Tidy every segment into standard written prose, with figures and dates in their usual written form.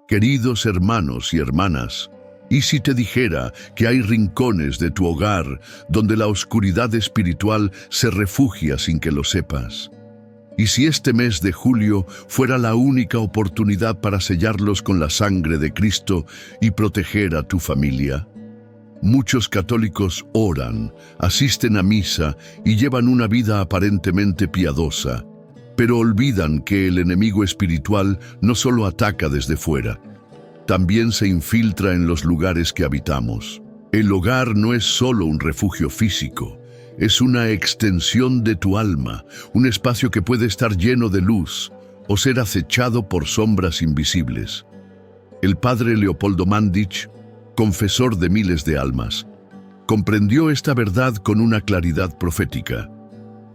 Queridos hermanos y hermanas, ¿y si te dijera que hay rincones de tu hogar donde la oscuridad espiritual se refugia sin que lo sepas? ¿Y si este mes de julio fuera la única oportunidad para sellarlos con la sangre de Cristo y proteger a tu familia? Muchos católicos oran, asisten a misa y llevan una vida aparentemente piadosa, pero olvidan que el enemigo espiritual no solo ataca desde fuera, también se infiltra en los lugares que habitamos. El hogar no es solo un refugio físico, es una extensión de tu alma, un espacio que puede estar lleno de luz o ser acechado por sombras invisibles. El padre Leopoldo Mandić, confesor de miles de almas, comprendió esta verdad con una claridad profética.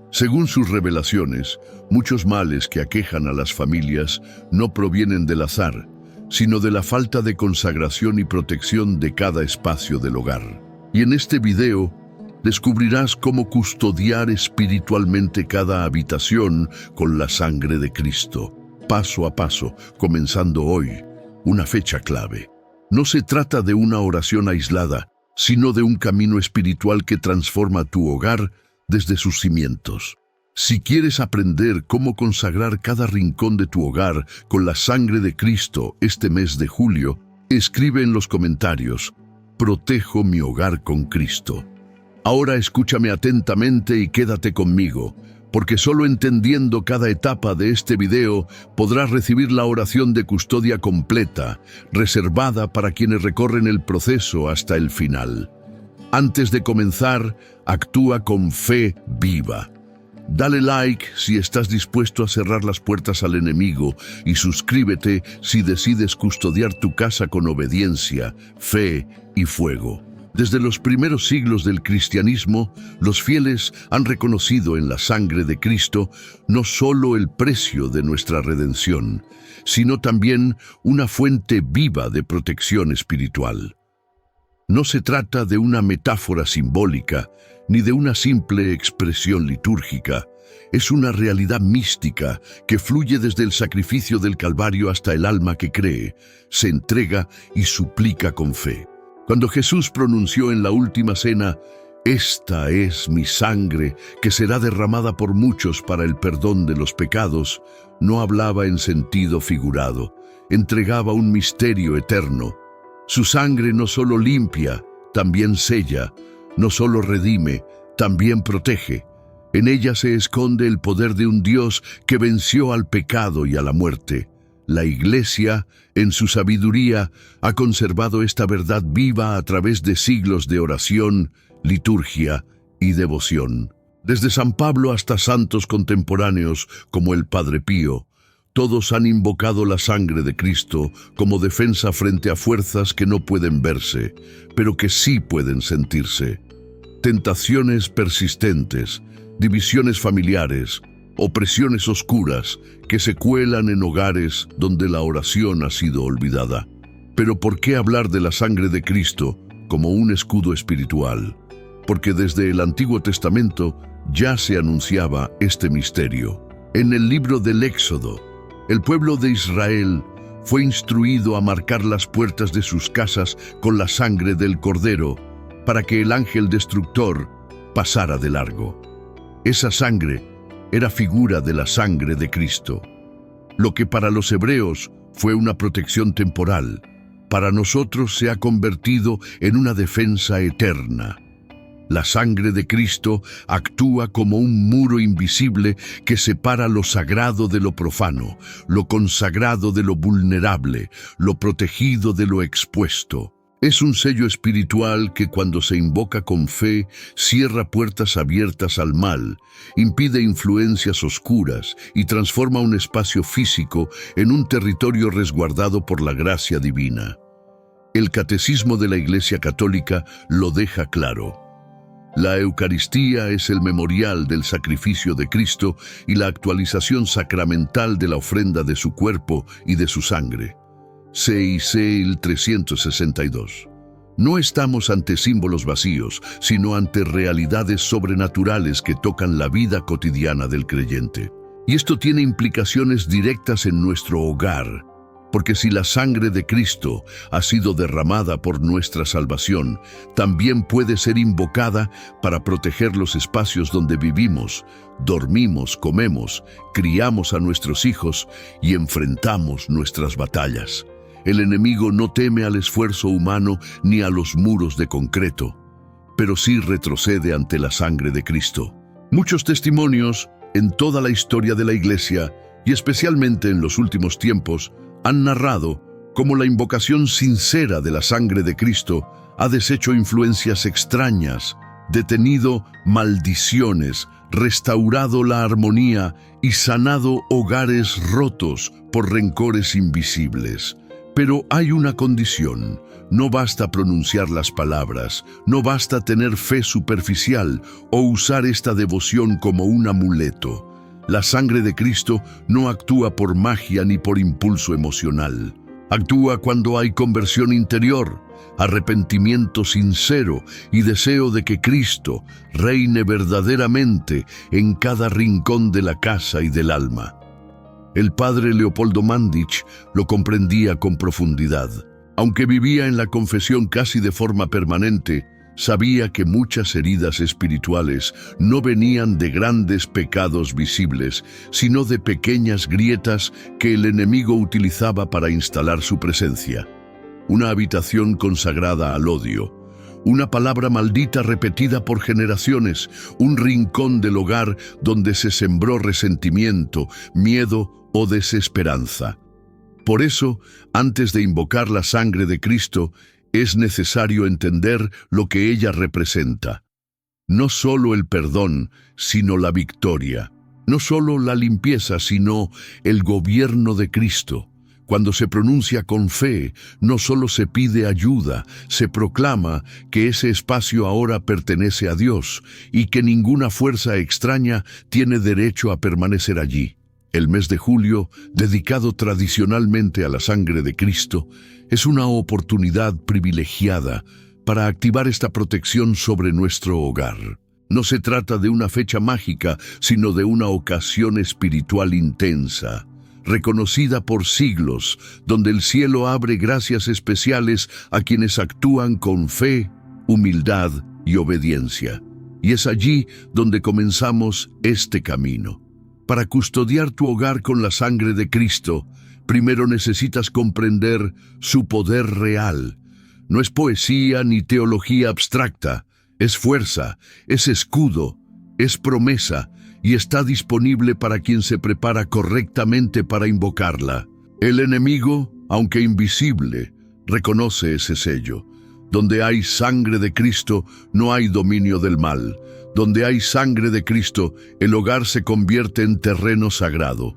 Según sus revelaciones, muchos males que aquejan a las familias no provienen del azar, sino de la falta de consagración y protección de cada espacio del hogar. Y en este video descubrirás cómo custodiar espiritualmente cada habitación con la sangre de Cristo, paso a paso, comenzando hoy, una fecha clave. No se trata de una oración aislada, sino de un camino espiritual que transforma tu hogar desde sus cimientos. Si quieres aprender cómo consagrar cada rincón de tu hogar con la sangre de Cristo este mes de julio, escribe en los comentarios: protejo mi hogar con Cristo. Ahora escúchame atentamente y quédate conmigo, porque solo entendiendo cada etapa de este video podrás recibir la oración de custodia completa, reservada para quienes recorren el proceso hasta el final. Antes de comenzar, actúa con fe viva. Dale like si estás dispuesto a cerrar las puertas al enemigo y suscríbete si decides custodiar tu casa con obediencia, fe y fuego. Desde los primeros siglos del cristianismo, los fieles han reconocido en la sangre de Cristo no solo el precio de nuestra redención, sino también una fuente viva de protección espiritual. No se trata de una metáfora simbólica, ni de una simple expresión litúrgica. Es una realidad mística que fluye desde el sacrificio del Calvario hasta el alma que cree, se entrega y suplica con fe. Cuando Jesús pronunció en la última cena: «Esta es mi sangre, que será derramada por muchos para el perdón de los pecados», no hablaba en sentido figurado, entregaba un misterio eterno. Su sangre no solo limpia, también sella, no solo redime, también protege. En ella se esconde el poder de un Dios que venció al pecado y a la muerte. La Iglesia, en su sabiduría, ha conservado esta verdad viva a través de siglos de oración, liturgia y devoción. Desde San Pablo hasta santos contemporáneos como el Padre Pío, todos han invocado la sangre de Cristo como defensa frente a fuerzas que no pueden verse, pero que sí pueden sentirse. Tentaciones persistentes, divisiones familiares, opresiones oscuras que se cuelan en hogares donde la oración ha sido olvidada. Pero ¿por qué hablar de la sangre de Cristo como un escudo espiritual? Porque desde el Antiguo Testamento ya se anunciaba este misterio. En el libro del Éxodo, el pueblo de Israel fue instruido a marcar las puertas de sus casas con la sangre del Cordero para que el ángel destructor pasara de largo. Esa sangre era figura de la sangre de Cristo. Lo que para los hebreos fue una protección temporal, para nosotros se ha convertido en una defensa eterna. La sangre de Cristo actúa como un muro invisible que separa lo sagrado de lo profano, lo consagrado de lo vulnerable, lo protegido de lo expuesto. Es un sello espiritual que cuando se invoca con fe, cierra puertas abiertas al mal, impide influencias oscuras y transforma un espacio físico en un territorio resguardado por la gracia divina. El Catecismo de la Iglesia Católica lo deja claro. La Eucaristía es el memorial del sacrificio de Cristo y la actualización sacramental de la ofrenda de su cuerpo y de su sangre. CIC 362. No estamos ante símbolos vacíos, sino ante realidades sobrenaturales que tocan la vida cotidiana del creyente. Y esto tiene implicaciones directas en nuestro hogar. Porque si la sangre de Cristo ha sido derramada por nuestra salvación, también puede ser invocada para proteger los espacios donde vivimos, dormimos, comemos, criamos a nuestros hijos y enfrentamos nuestras batallas. El enemigo no teme al esfuerzo humano ni a los muros de concreto, pero sí retrocede ante la sangre de Cristo. Muchos testimonios en toda la historia de la Iglesia, y especialmente en los últimos tiempos, han narrado cómo la invocación sincera de la sangre de Cristo ha deshecho influencias extrañas, detenido maldiciones, restaurado la armonía y sanado hogares rotos por rencores invisibles. Pero hay una condición: no basta pronunciar las palabras, no basta tener fe superficial o usar esta devoción como un amuleto. La sangre de Cristo no actúa por magia ni por impulso emocional. Actúa cuando hay conversión interior, arrepentimiento sincero y deseo de que Cristo reine verdaderamente en cada rincón de la casa y del alma. El padre Leopoldo Mandić lo comprendía con profundidad. Aunque vivía en la confesión casi de forma permanente, sabía que muchas heridas espirituales no venían de grandes pecados visibles, sino de pequeñas grietas que el enemigo utilizaba para instalar su presencia. Una habitación consagrada al odio, una palabra maldita repetida por generaciones, un rincón del hogar donde se sembró resentimiento, miedo o desesperanza. Por eso, antes de invocar la sangre de Cristo, es necesario entender lo que ella representa. No solo el perdón, sino la victoria. No solo la limpieza, sino el gobierno de Cristo. Cuando se pronuncia con fe, no solo se pide ayuda, se proclama que ese espacio ahora pertenece a Dios y que ninguna fuerza extraña tiene derecho a permanecer allí. El mes de julio, dedicado tradicionalmente a la sangre de Cristo, es una oportunidad privilegiada para activar esta protección sobre nuestro hogar. No se trata de una fecha mágica, sino de una ocasión espiritual intensa, reconocida por siglos, donde el cielo abre gracias especiales a quienes actúan con fe, humildad y obediencia. Y es allí donde comenzamos este camino. Para custodiar tu hogar con la sangre de Cristo, primero necesitas comprender su poder real. No es poesía ni teología abstracta, es fuerza, es escudo, es promesa y está disponible para quien se prepara correctamente para invocarla. El enemigo, aunque invisible, reconoce ese sello. Donde hay sangre de Cristo, no hay dominio del mal. Donde hay sangre de Cristo, el hogar se convierte en terreno sagrado.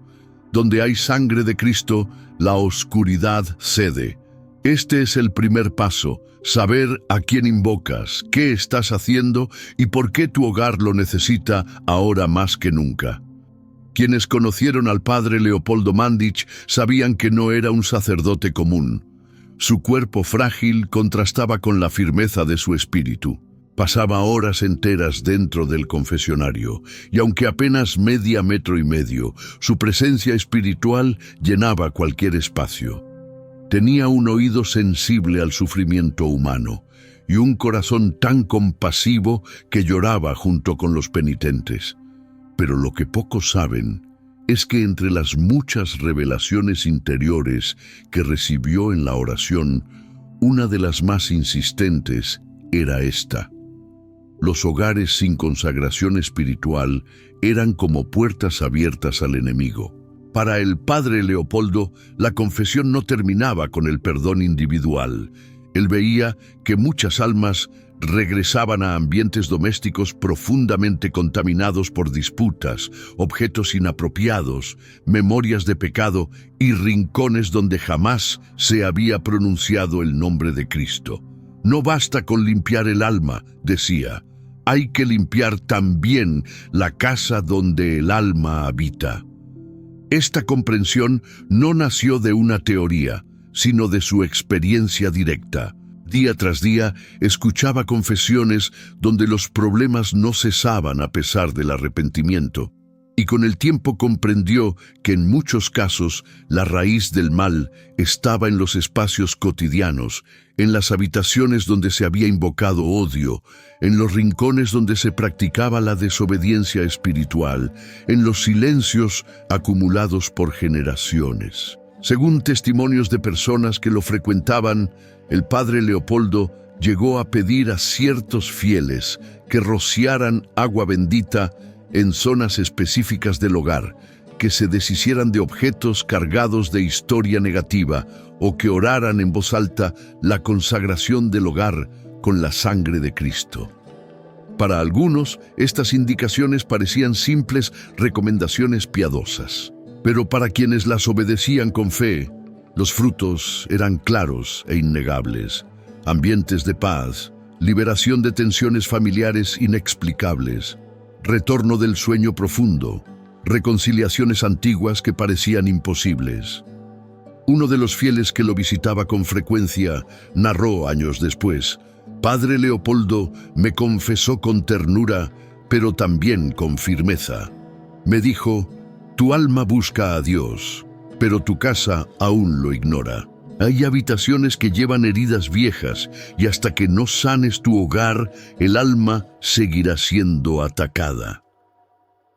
Donde hay sangre de Cristo, la oscuridad cede. Este es el primer paso: saber a quién invocas, qué estás haciendo y por qué tu hogar lo necesita ahora más que nunca. Quienes conocieron al padre Leopoldo Mandić sabían que no era un sacerdote común. Su cuerpo frágil contrastaba con la firmeza de su espíritu. Pasaba horas enteras dentro del confesionario, y aunque apenas media metro y medio, su presencia espiritual llenaba cualquier espacio. Tenía un oído sensible al sufrimiento humano y un corazón tan compasivo que lloraba junto con los penitentes. Pero lo que pocos saben es que entre las muchas revelaciones interiores que recibió en la oración, una de las más insistentes era esta: los hogares sin consagración espiritual eran como puertas abiertas al enemigo. Para el padre Leopoldo, la confesión no terminaba con el perdón individual. Él veía que muchas almas regresaban a ambientes domésticos profundamente contaminados por disputas, objetos inapropiados, memorias de pecado y rincones donde jamás se había pronunciado el nombre de Cristo. No basta con limpiar el alma, decía, hay que limpiar también la casa donde el alma habita. Esta comprensión no nació de una teoría, sino de su experiencia directa. Día tras día, escuchaba confesiones donde los problemas no cesaban a pesar del arrepentimiento. y con el tiempo comprendió que en muchos casos la raíz del mal estaba en los espacios cotidianos, en las habitaciones donde se había invocado odio, en los rincones donde se practicaba la desobediencia espiritual, en los silencios acumulados por generaciones. Según testimonios de personas que lo frecuentaban, el padre Leopoldo llegó a pedir a ciertos fieles que rociaran agua bendita en zonas específicas del hogar, que se deshicieran de objetos cargados de historia negativa o que oraran en voz alta la consagración del hogar con la sangre de Cristo. Para algunos, estas indicaciones parecían simples recomendaciones piadosas, pero para quienes las obedecían con fe, los frutos eran claros e innegables. Ambientes de paz, liberación de tensiones familiares inexplicables, retorno del sueño profundo, reconciliaciones antiguas que parecían imposibles. Uno de los fieles que lo visitaba con frecuencia narró años después: «Padre Leopoldo me confesó con ternura, pero también con firmeza. Me dijo, tu alma busca a Dios, pero tu casa aún lo ignora. Hay habitaciones que llevan heridas viejas y hasta que no sanes tu hogar, el alma seguirá siendo atacada».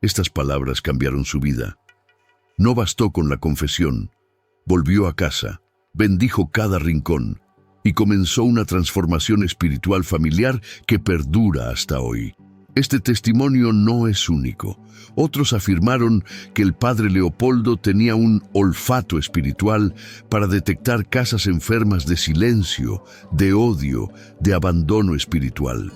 Estas palabras cambiaron su vida. No bastó con la confesión. Volvió a casa, bendijo cada rincón y comenzó una transformación espiritual familiar que perdura hasta hoy. Este testimonio no es único. Otros afirmaron que el padre Leopoldo tenía un olfato espiritual para detectar casas enfermas de silencio, de odio, de abandono espiritual.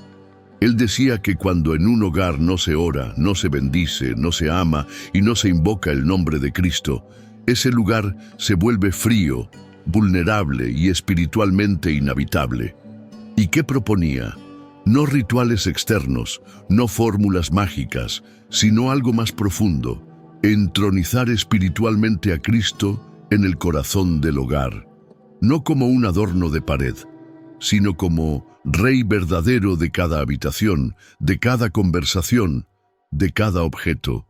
Él decía que cuando en un hogar no se ora, no se bendice, no se ama y no se invoca el nombre de Cristo, ese lugar se vuelve frío, vulnerable y espiritualmente inhabitable. ¿Y qué proponía? No rituales externos, no fórmulas mágicas, sino algo más profundo: entronizar espiritualmente a Cristo en el corazón del hogar, no como un adorno de pared, sino como Rey verdadero de cada habitación, de cada conversación, de cada objeto.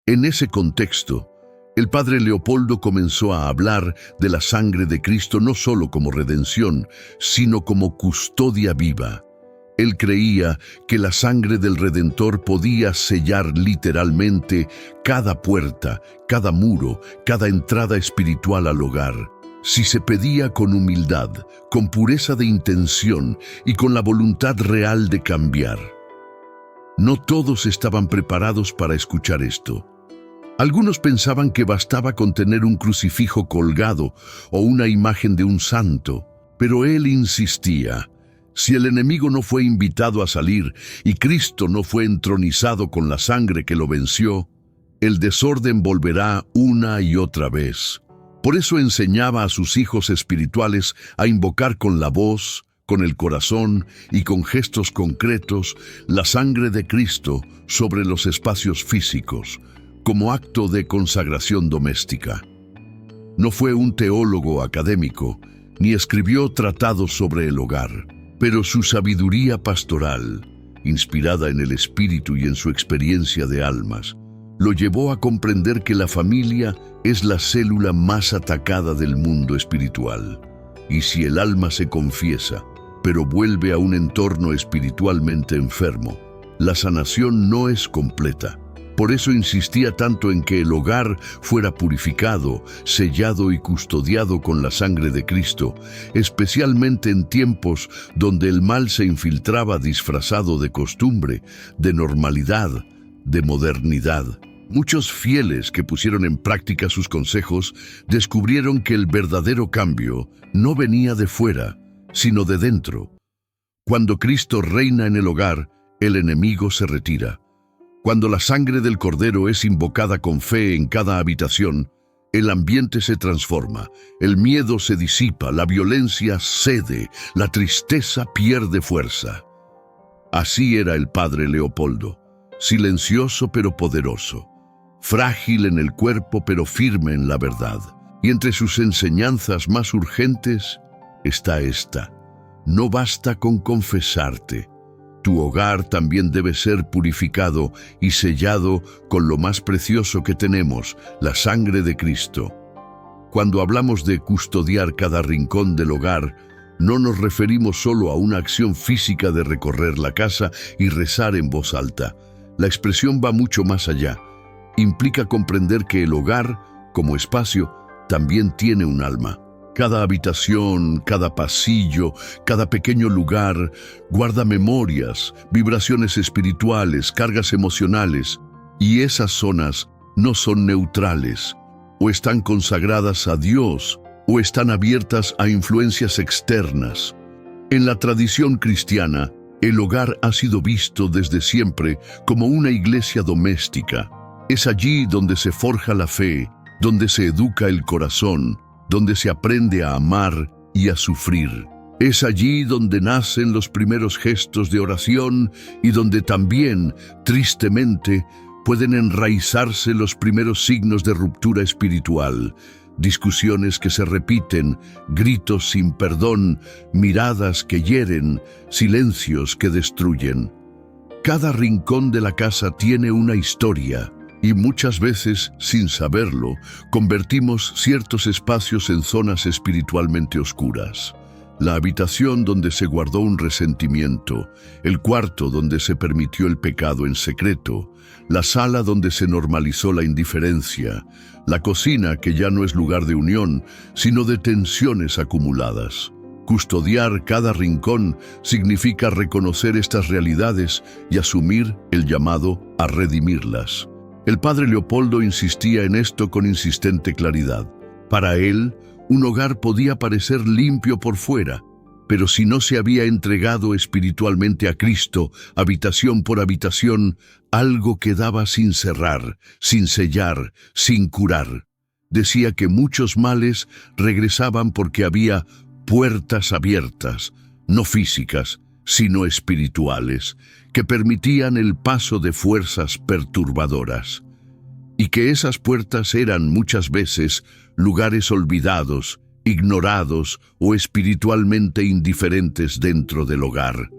En ese contexto, el padre Leopoldo comenzó a hablar de la sangre de Cristo no solo como redención, sino como custodia viva. Él creía que la sangre del Redentor podía sellar literalmente cada puerta, cada muro, cada entrada espiritual al hogar, si se pedía con humildad, con pureza de intención y con la voluntad real de cambiar. No todos estaban preparados para escuchar esto. Algunos pensaban que bastaba con tener un crucifijo colgado o una imagen de un santo, pero él insistía: si el enemigo no fue invitado a salir y Cristo no fue entronizado con la sangre que lo venció, el desorden volverá una y otra vez. Por eso enseñaba a sus hijos espirituales a invocar con la voz, con el corazón y con gestos concretos la sangre de Cristo sobre los espacios físicos, como acto de consagración doméstica. No fue un teólogo académico, ni escribió tratados sobre el hogar, pero su sabiduría pastoral, inspirada en el Espíritu y en su experiencia de almas, lo llevó a comprender que la familia es la célula más atacada del mundo espiritual. Y si el alma se confiesa, pero vuelve a un entorno espiritualmente enfermo, la sanación no es completa. Por eso insistía tanto en que el hogar fuera purificado, sellado y custodiado con la sangre de Cristo, especialmente en tiempos donde el mal se infiltraba disfrazado de costumbre, de normalidad, de modernidad. Muchos fieles que pusieron en práctica sus consejos descubrieron que el verdadero cambio no venía de fuera, sino de dentro. Cuando Cristo reina en el hogar, el enemigo se retira. Cuando la sangre del Cordero es invocada con fe en cada habitación, el ambiente se transforma, el miedo se disipa, la violencia cede, la tristeza pierde fuerza. Así era el padre Leopoldo, silencioso pero poderoso, frágil en el cuerpo pero firme en la verdad. Y entre sus enseñanzas más urgentes está esta: no basta con confesarte, Tu hogar también debe ser purificado y sellado con lo más precioso que tenemos, la sangre de Cristo. Cuando hablamos de custodiar cada rincón del hogar, no nos referimos solo a una acción física de recorrer la casa y rezar en voz alta. La expresión va mucho más allá. Implica comprender que el hogar, como espacio, también tiene un alma. Cada habitación, cada pasillo, cada pequeño lugar guarda memorias, vibraciones espirituales, cargas emocionales, y esas zonas no son neutrales, o están consagradas a Dios, o están abiertas a influencias externas. En la tradición cristiana, el hogar ha sido visto desde siempre como una iglesia doméstica. Es allí donde se forja la fe, donde se educa el corazón, donde se aprende a amar y a sufrir. Es allí donde nacen los primeros gestos de oración y donde también, tristemente, pueden enraizarse los primeros signos de ruptura espiritual, discusiones que se repiten, gritos sin perdón, miradas que hieren, silencios que destruyen. Cada rincón de la casa tiene una historia, y muchas veces, sin saberlo, convertimos ciertos espacios en zonas espiritualmente oscuras. La habitación donde se guardó un resentimiento, el cuarto donde se permitió el pecado en secreto, la sala donde se normalizó la indiferencia, la cocina que ya no es lugar de unión, sino de tensiones acumuladas. Custodiar cada rincón significa reconocer estas realidades y asumir el llamado a redimirlas. El padre Leopoldo insistía en esto con insistente claridad. Para él, un hogar podía parecer limpio por fuera, pero si no se había entregado espiritualmente a Cristo, habitación por habitación, algo quedaba sin cerrar, sin sellar, sin curar. Decía que muchos males regresaban porque había puertas abiertas, no físicas, sino espirituales, que permitían el paso de fuerzas perturbadoras. Y que esas puertas eran muchas veces lugares olvidados, ignorados o espiritualmente indiferentes dentro del hogar.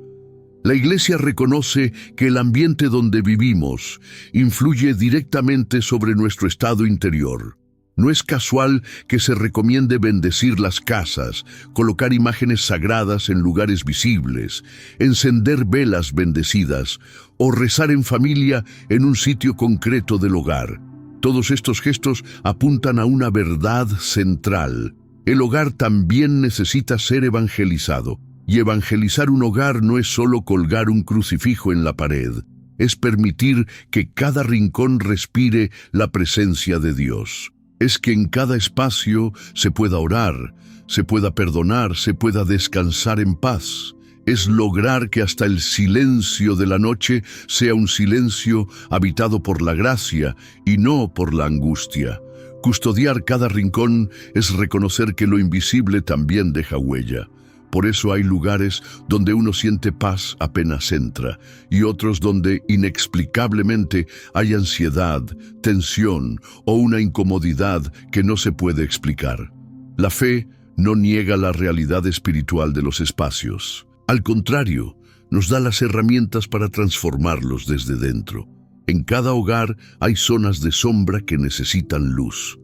La Iglesia reconoce que el ambiente donde vivimos influye directamente sobre nuestro estado interior. No es casual que se recomiende bendecir las casas, colocar imágenes sagradas en lugares visibles, encender velas bendecidas o rezar en familia en un sitio concreto del hogar. Todos estos gestos apuntan a una verdad central. El hogar también necesita ser evangelizado. Y evangelizar un hogar no es solo colgar un crucifijo en la pared. Es permitir que cada rincón respire la presencia de Dios. Es que en cada espacio se pueda orar, se pueda perdonar, se pueda descansar en paz. Es lograr que hasta el silencio de la noche sea un silencio habitado por la gracia y no por la angustia. Custodiar cada rincón es reconocer que lo invisible también deja huella. Por eso hay lugares donde uno siente paz apenas entra y otros donde inexplicablemente hay ansiedad, tensión o una incomodidad que no se puede explicar. La fe no niega la realidad espiritual de los espacios. Al contrario, nos da las herramientas para transformarlos desde dentro. En cada hogar hay zonas de sombra que necesitan luz.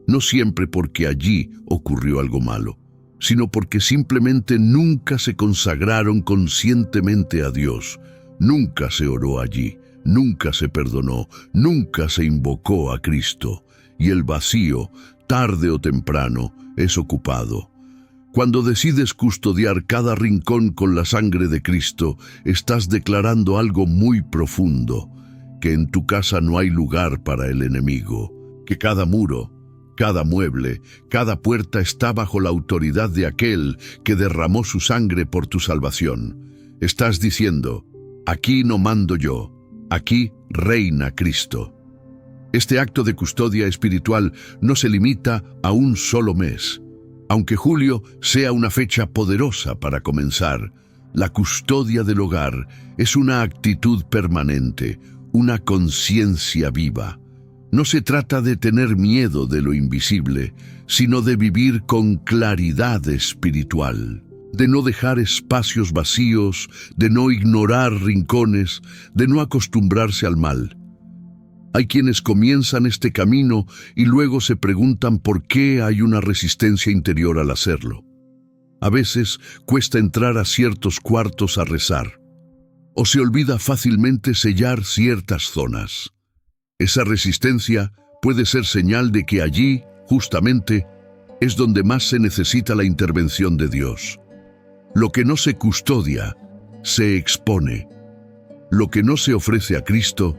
No siempre porque allí ocurrió algo malo, sino porque simplemente nunca se consagraron conscientemente a Dios, nunca se oró allí, nunca se perdonó, nunca se invocó a Cristo, y el vacío, tarde o temprano, es ocupado. Cuando decides custodiar cada rincón con la sangre de Cristo, estás declarando algo muy profundo, que en tu casa no hay lugar para el enemigo, que cada muro, cada mueble, cada puerta está bajo la autoridad de aquel que derramó su sangre por tu salvación. Estás diciendo, aquí no mando yo, aquí reina Cristo. Este acto de custodia espiritual no se limita a un solo mes. Aunque julio sea una fecha poderosa para comenzar, la custodia del hogar es una actitud permanente, una conciencia viva. No se trata de tener miedo de lo invisible, sino de vivir con claridad espiritual. de no dejar espacios vacíos, de no ignorar rincones, de no acostumbrarse al mal. Hay quienes comienzan este camino y luego se preguntan por qué hay una resistencia interior al hacerlo. A veces cuesta entrar a ciertos cuartos a rezar, o se olvida fácilmente sellar ciertas zonas. Esa resistencia puede ser señal de que allí, justamente, es donde más se necesita la intervención de Dios. Lo que no se custodia, se expone. Lo que no se ofrece a Cristo,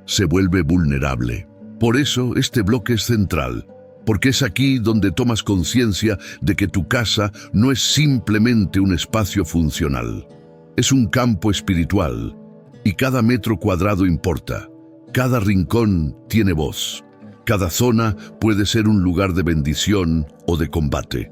se vuelve vulnerable. Por eso este bloque es central, porque es aquí donde tomas conciencia de que tu casa no es simplemente un espacio funcional. Es un campo espiritual, y cada metro cuadrado importa. Cada rincón tiene voz. Cada zona puede ser un lugar de bendición o de combate.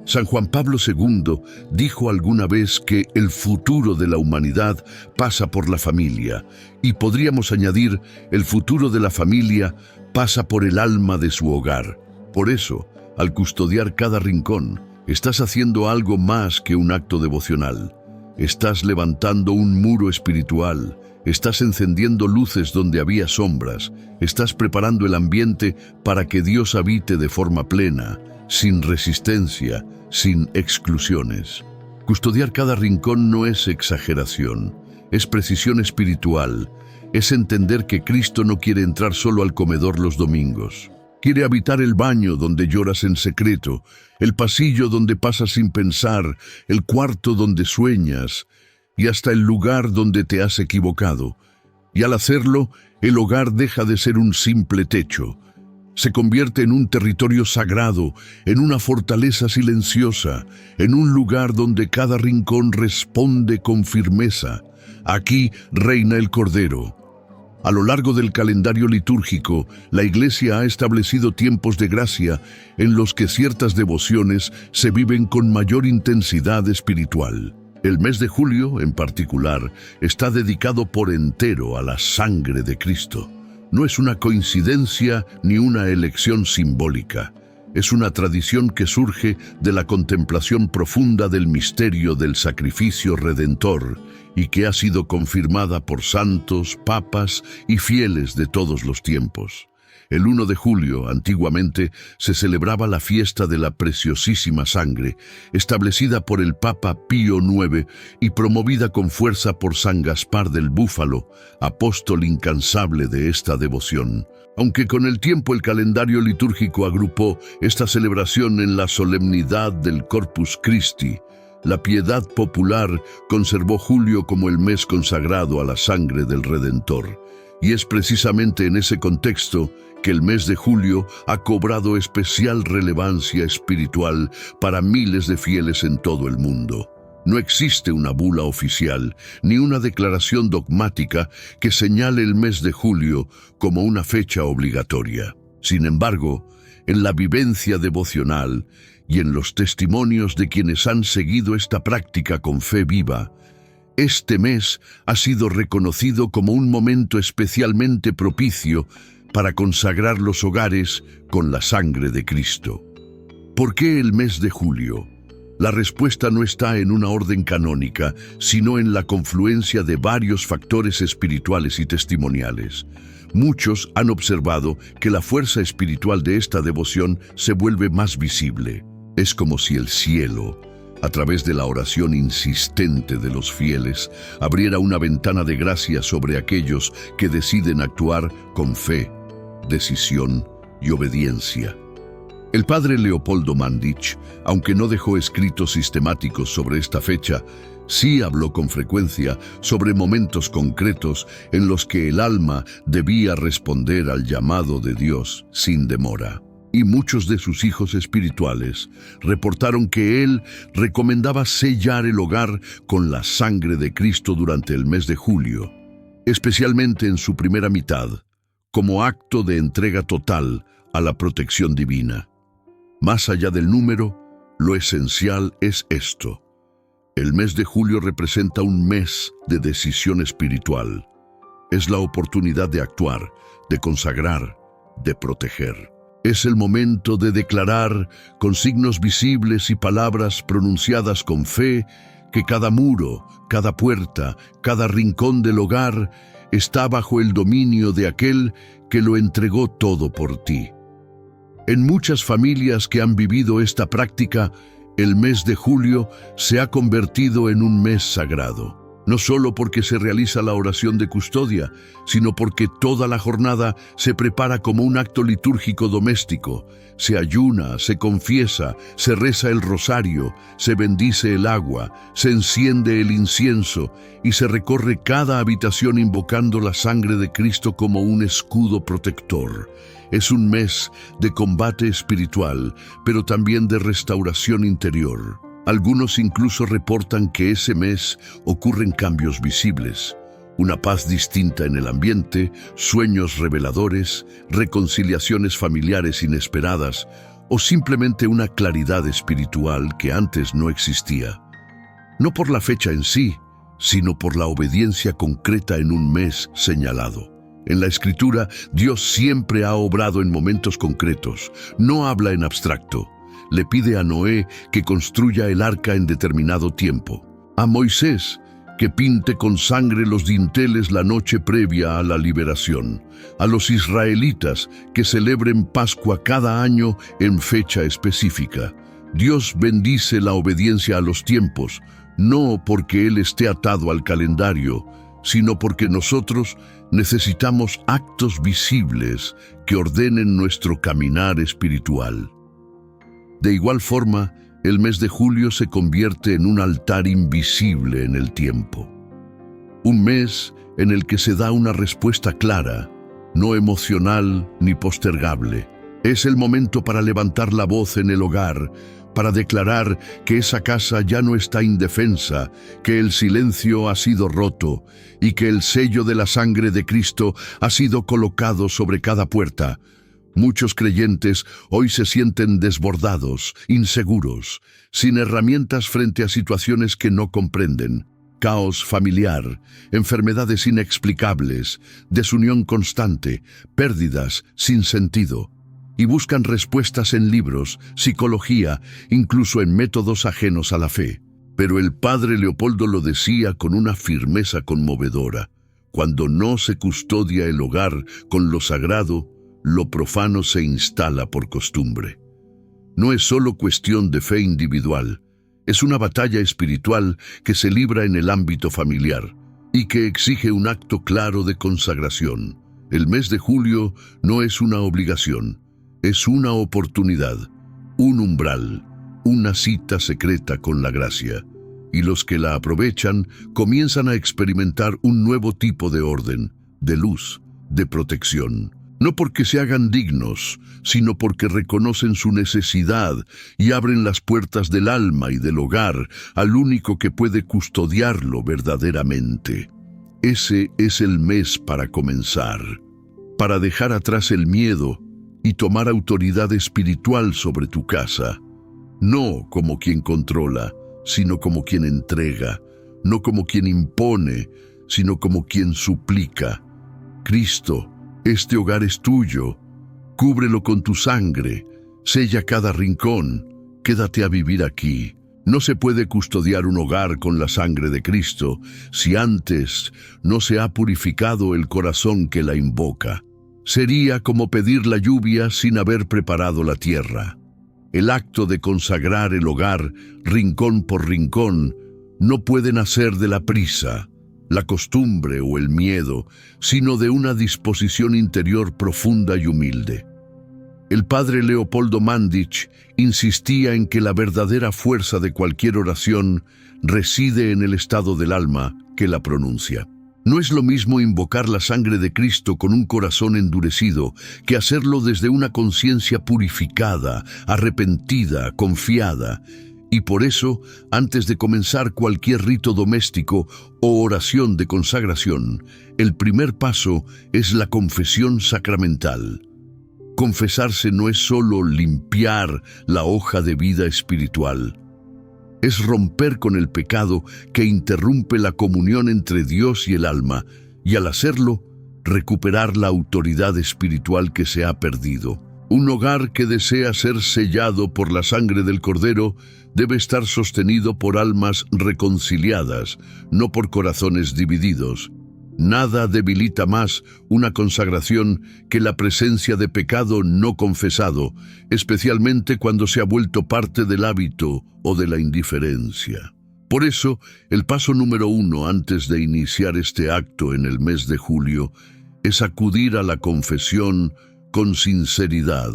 San Juan Pablo II dijo alguna vez que el futuro de la humanidad pasa por la familia, y podríamos añadir, el futuro de la familia pasa por el alma de su hogar. Por eso, al custodiar cada rincón, estás haciendo algo más que un acto devocional. Estás levantando un muro espiritual, estás encendiendo luces donde había sombras, estás preparando el ambiente para que Dios habite de forma plena, sin resistencia, sin exclusiones. Custodiar cada rincón no es exageración, es precisión espiritual, es entender que Cristo no quiere entrar solo al comedor los domingos. Quiere habitar el baño donde lloras en secreto, el pasillo donde pasas sin pensar, el cuarto donde sueñas y hasta el lugar donde te has equivocado. Y al hacerlo, el hogar deja de ser un simple techo. Se convierte en un territorio sagrado, en una fortaleza silenciosa, en un lugar donde cada rincón responde con firmeza. Aquí reina el Cordero. A lo largo del calendario litúrgico, la Iglesia ha establecido tiempos de gracia en los que ciertas devociones se viven con mayor intensidad espiritual. El mes de julio, en particular, está dedicado por entero a la sangre de Cristo. No es una coincidencia ni una elección simbólica. Es una tradición que surge de la contemplación profunda del misterio del sacrificio redentor y que ha sido confirmada por santos, papas y fieles de todos los tiempos. El 1 de julio, antiguamente, se celebraba la fiesta de la preciosísima sangre, establecida por el Papa Pío IX y promovida con fuerza por San Gaspar del Búfalo, apóstol incansable de esta devoción. Aunque con el tiempo el calendario litúrgico agrupó esta celebración en la solemnidad del Corpus Christi, la piedad popular conservó julio como el mes consagrado a la sangre del Redentor. Y es precisamente en ese contexto que el mes de julio ha cobrado especial relevancia espiritual para miles de fieles en todo el mundo. No existe una bula oficial ni una declaración dogmática que señale el mes de julio como una fecha obligatoria. Sin embargo, en la vivencia devocional y en los testimonios de quienes han seguido esta práctica con fe viva, este mes ha sido reconocido como un momento especialmente propicio para consagrar los hogares con la sangre de Cristo. ¿Por qué el mes de julio? La respuesta no está en una orden canónica, sino en la confluencia de varios factores espirituales y testimoniales. Muchos han observado que la fuerza espiritual de esta devoción se vuelve más visible. Es como si el cielo, a través de la oración insistente de los fieles, abriera una ventana de gracia sobre aquellos que deciden actuar con fe, decisión y obediencia. El padre Leopoldo Mandić, aunque no dejó escritos sistemáticos sobre esta fecha, sí habló con frecuencia sobre momentos concretos en los que el alma debía responder al llamado de Dios sin demora. Y muchos de sus hijos espirituales reportaron que él recomendaba sellar el hogar con la sangre de Cristo durante el mes de julio, especialmente en su primera mitad, como acto de entrega total a la protección divina. Más allá del número, lo esencial es esto. El mes de julio representa un mes de decisión espiritual. Es la oportunidad de actuar, de consagrar, de proteger. Es el momento de declarar, con signos visibles y palabras pronunciadas con fe, que cada muro, cada puerta, cada rincón del hogar está bajo el dominio de aquel que lo entregó todo por ti. En muchas familias que han vivido esta práctica, el mes de julio se ha convertido en un mes sagrado. No solo porque se realiza la oración de custodia, sino porque toda la jornada se prepara como un acto litúrgico doméstico. Se ayuna, se confiesa, se reza el rosario, se bendice el agua, se enciende el incienso y se recorre cada habitación invocando la sangre de Cristo como un escudo protector. Es un mes de combate espiritual, pero también de restauración interior. Algunos incluso reportan que ese mes ocurren cambios visibles, una paz distinta en el ambiente, sueños reveladores, reconciliaciones familiares inesperadas o simplemente una claridad espiritual que antes no existía. No por la fecha en sí, sino por la obediencia concreta en un mes señalado. En la Escritura, Dios siempre ha obrado en momentos concretos, no habla en abstracto. Le pide a Noé que construya el arca en determinado tiempo, a Moisés que pinte con sangre los dinteles la noche previa a la liberación, a los israelitas que celebren Pascua cada año en fecha específica. Dios bendice la obediencia a los tiempos, no porque Él esté atado al calendario, sino porque nosotros necesitamos actos visibles que ordenen nuestro caminar espiritual. De igual forma, el mes de julio se convierte en un altar invisible en el tiempo. Un mes en el que se da una respuesta clara, no emocional ni postergable. Es el momento para levantar la voz en el hogar, para declarar que esa casa ya no está indefensa, que el silencio ha sido roto y que el sello de la sangre de Cristo ha sido colocado sobre cada puerta. Muchos creyentes hoy se sienten desbordados, inseguros, sin herramientas frente a situaciones que no comprenden. Caos familiar, enfermedades inexplicables, desunión constante, pérdidas sin sentido. Y buscan respuestas en libros, psicología, incluso en métodos ajenos a la fe. Pero el padre Leopoldo lo decía con una firmeza conmovedora. Cuando no se custodia el hogar con lo sagrado, lo profano se instala por costumbre. No es solo cuestión de fe individual, es una batalla espiritual que se libra en el ámbito familiar y que exige un acto claro de consagración. El mes de julio no es una obligación, es una oportunidad, un umbral, una cita secreta con la gracia. Y los que la aprovechan comienzan a experimentar un nuevo tipo de orden, de luz, de protección. No porque se hagan dignos, sino porque reconocen su necesidad y abren las puertas del alma y del hogar al único que puede custodiarlo verdaderamente. Ese es el mes para comenzar, para dejar atrás el miedo y tomar autoridad espiritual sobre tu casa, no como quien controla, sino como quien entrega, no como quien impone, sino como quien suplica. Cristo, este hogar es tuyo, cúbrelo con tu sangre, sella cada rincón, quédate a vivir aquí. No se puede custodiar un hogar con la sangre de Cristo si antes no se ha purificado el corazón que la invoca. Sería como pedir la lluvia sin haber preparado la tierra. El acto de consagrar el hogar, rincón por rincón, no puede nacer de la prisa, la costumbre o el miedo, sino de una disposición interior profunda y humilde. El padre Leopoldo Mandić insistía en que la verdadera fuerza de cualquier oración reside en el estado del alma que la pronuncia. No es lo mismo invocar la sangre de Cristo con un corazón endurecido que hacerlo desde una conciencia purificada, arrepentida, confiada. Y por eso, antes de comenzar cualquier rito doméstico o oración de consagración, el primer paso es la confesión sacramental. Confesarse no es solo limpiar la hoja de vida espiritual, es romper con el pecado que interrumpe la comunión entre Dios y el alma, y al hacerlo, recuperar la autoridad espiritual que se ha perdido. Un hogar que desea ser sellado por la sangre del Cordero debe estar sostenido por almas reconciliadas, no por corazones divididos. Nada debilita más una consagración que la presencia de pecado no confesado, especialmente cuando se ha vuelto parte del hábito o de la indiferencia. Por eso, el paso número 1 antes de iniciar este acto en el mes de julio es acudir a la confesión con sinceridad,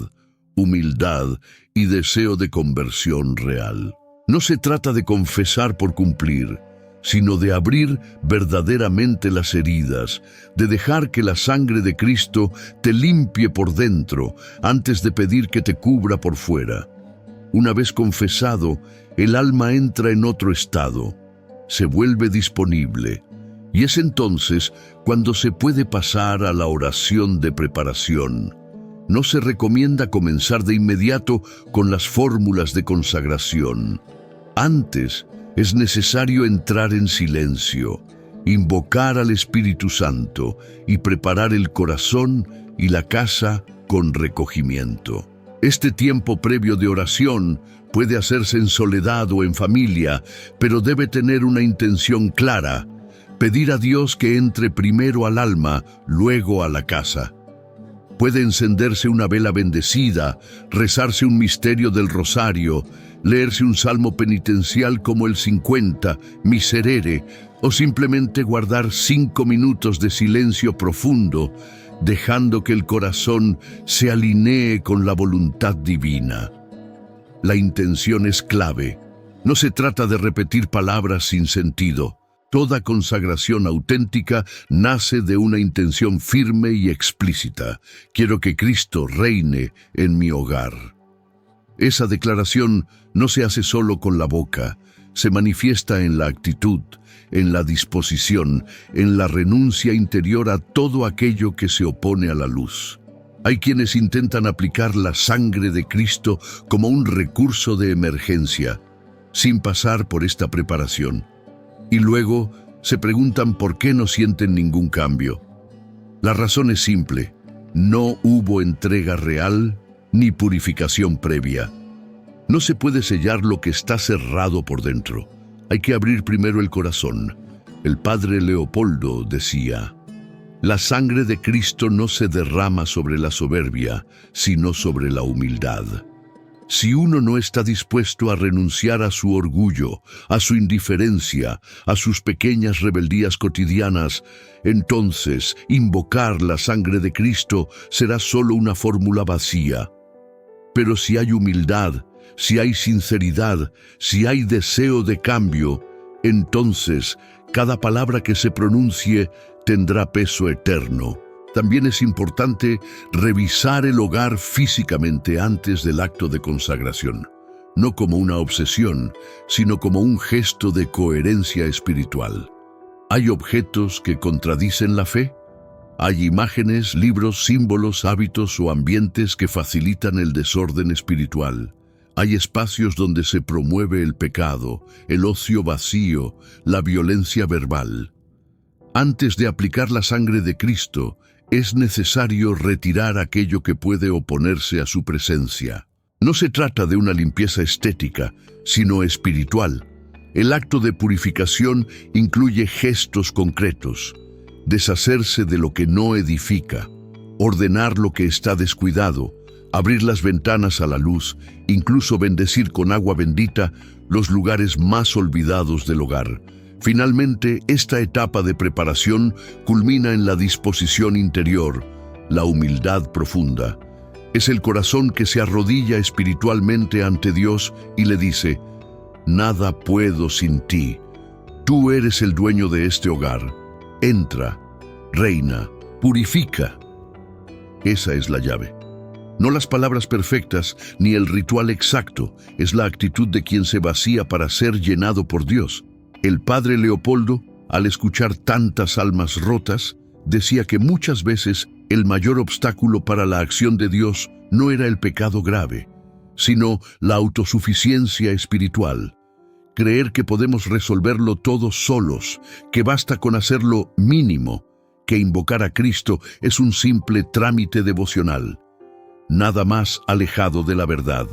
humildad y deseo de conversión real. No se trata de confesar por cumplir, sino de abrir verdaderamente las heridas, de dejar que la sangre de Cristo te limpie por dentro antes de pedir que te cubra por fuera. Una vez confesado, el alma entra en otro estado, se vuelve disponible, y es entonces cuando se puede pasar a la oración de preparación. No se recomienda comenzar de inmediato con las fórmulas de consagración. Antes, es necesario entrar en silencio, invocar al Espíritu Santo y preparar el corazón y la casa con recogimiento. Este tiempo previo de oración puede hacerse en soledad o en familia, pero debe tener una intención clara: pedir a Dios que entre primero al alma, luego a la casa. Puede encenderse una vela bendecida, rezarse un misterio del rosario, leerse un salmo penitencial como el 50, Miserere, o simplemente guardar 5 minutos de silencio profundo, dejando que el corazón se alinee con la voluntad divina. La intención es clave. No se trata de repetir palabras sin sentido. Toda consagración auténtica nace de una intención firme y explícita. Quiero que Cristo reine en mi hogar. Esa declaración no se hace solo con la boca, se manifiesta en la actitud, en la disposición, en la renuncia interior a todo aquello que se opone a la luz. Hay quienes intentan aplicar la sangre de Cristo como un recurso de emergencia, sin pasar por esta preparación. Y luego se preguntan por qué no sienten ningún cambio. La razón es simple: no hubo entrega real ni purificación previa. No se puede sellar lo que está cerrado por dentro. Hay que abrir primero el corazón. El padre Leopoldo decía: la sangre de Cristo no se derrama sobre la soberbia, sino sobre la humildad. Si uno no está dispuesto a renunciar a su orgullo, a su indiferencia, a sus pequeñas rebeldías cotidianas, entonces invocar la sangre de Cristo será solo una fórmula vacía. Pero si hay humildad, si hay sinceridad, si hay deseo de cambio, entonces cada palabra que se pronuncie tendrá peso eterno. También es importante revisar el hogar físicamente antes del acto de consagración, no como una obsesión, sino como un gesto de coherencia espiritual. ¿Hay objetos que contradicen la fe? ¿Hay imágenes, libros, símbolos, hábitos o ambientes que facilitan el desorden espiritual? ¿Hay espacios donde se promueve el pecado, el ocio vacío, la violencia verbal? Antes de aplicar la sangre de Cristo, es necesario retirar aquello que puede oponerse a su presencia. No se trata de una limpieza estética, sino espiritual. El acto de purificación incluye gestos concretos: deshacerse de lo que no edifica, ordenar lo que está descuidado, abrir las ventanas a la luz, incluso bendecir con agua bendita los lugares más olvidados del hogar. Finalmente, esta etapa de preparación culmina en la disposición interior, la humildad profunda. Es el corazón que se arrodilla espiritualmente ante Dios y le dice: nada puedo sin ti. Tú eres el dueño de este hogar. Entra, reina, purifica. Esa es la llave. No las palabras perfectas ni el ritual exacto, es la actitud de quien se vacía para ser llenado por Dios. El padre Leopoldo, al escuchar tantas almas rotas, decía que muchas veces el mayor obstáculo para la acción de Dios no era el pecado grave, sino la autosuficiencia espiritual. Creer que podemos resolverlo todos solos, que basta con hacerlo mínimo, que invocar a Cristo es un simple trámite devocional. nada más alejado de la verdad.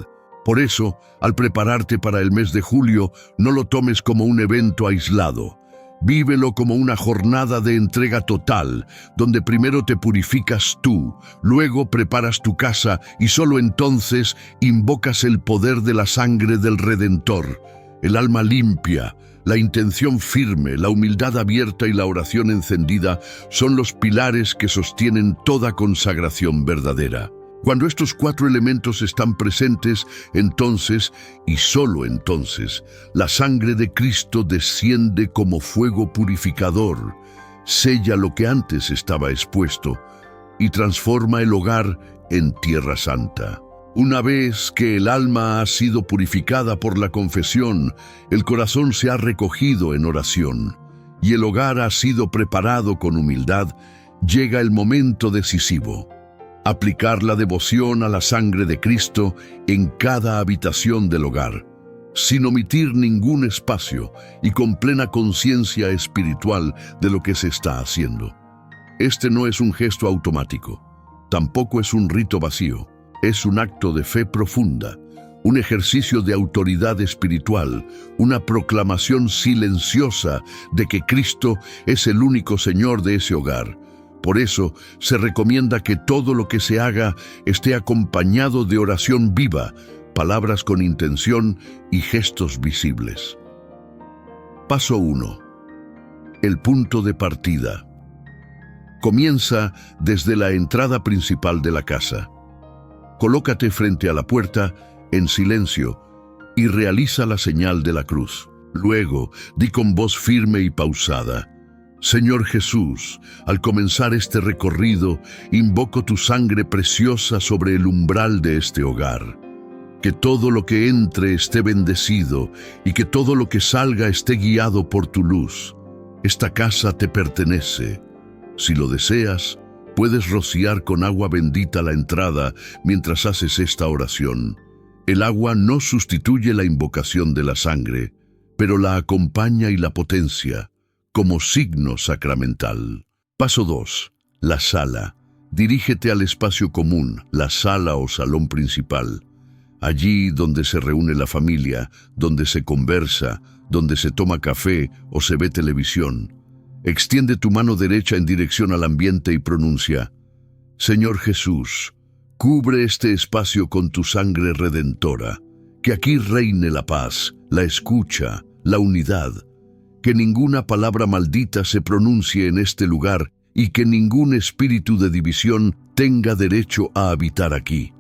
Por eso, al prepararte para el mes de julio, no lo tomes como un evento aislado. Vívelo como una jornada de entrega total, donde primero te purificas tú, luego preparas tu casa y solo entonces invocas el poder de la sangre del Redentor. El alma limpia, la intención firme, la humildad abierta y la oración encendida son los pilares que sostienen toda consagración verdadera. Cuando estos 4 elementos están presentes, entonces, y solo entonces, la sangre de Cristo desciende como fuego purificador, sella lo que antes estaba expuesto y transforma el hogar en tierra santa. Una vez que el alma ha sido purificada por la confesión, el corazón se ha recogido en oración y el hogar ha sido preparado con humildad, llega el momento decisivo. Aplicar la devoción a la sangre de Cristo en cada habitación del hogar, sin omitir ningún espacio y con plena conciencia espiritual de lo que se está haciendo. Este no es un gesto automático, tampoco es un rito vacío, es un acto de fe profunda, un ejercicio de autoridad espiritual, una proclamación silenciosa de que Cristo es el único Señor de ese hogar. Por eso, se recomienda que todo lo que se haga esté acompañado de oración viva, palabras con intención y gestos visibles. Paso 1. El punto de partida. Comienza desde la entrada principal de la casa. Colócate frente a la puerta, en silencio, y realiza la señal de la cruz. Luego, di con voz firme y pausada: Señor Jesús, al comenzar este recorrido, invoco tu sangre preciosa sobre el umbral de este hogar. Que todo lo que entre esté bendecido y que todo lo que salga esté guiado por tu luz. Esta casa te pertenece. Si lo deseas, puedes rociar con agua bendita la entrada mientras haces esta oración. El agua no sustituye la invocación de la sangre, pero la acompaña y la potencia, como signo sacramental. Paso 2. La sala. Dirígete al espacio común, la sala o salón principal. Allí donde se reúne la familia, donde se conversa, donde se toma café o se ve televisión. Extiende tu mano derecha en dirección al ambiente y pronuncia: Señor Jesús, cubre este espacio con tu sangre redentora. Que aquí reine la paz, la escucha, la unidad. Que ninguna palabra maldita se pronuncie en este lugar y que ningún espíritu de división tenga derecho a habitar aquí.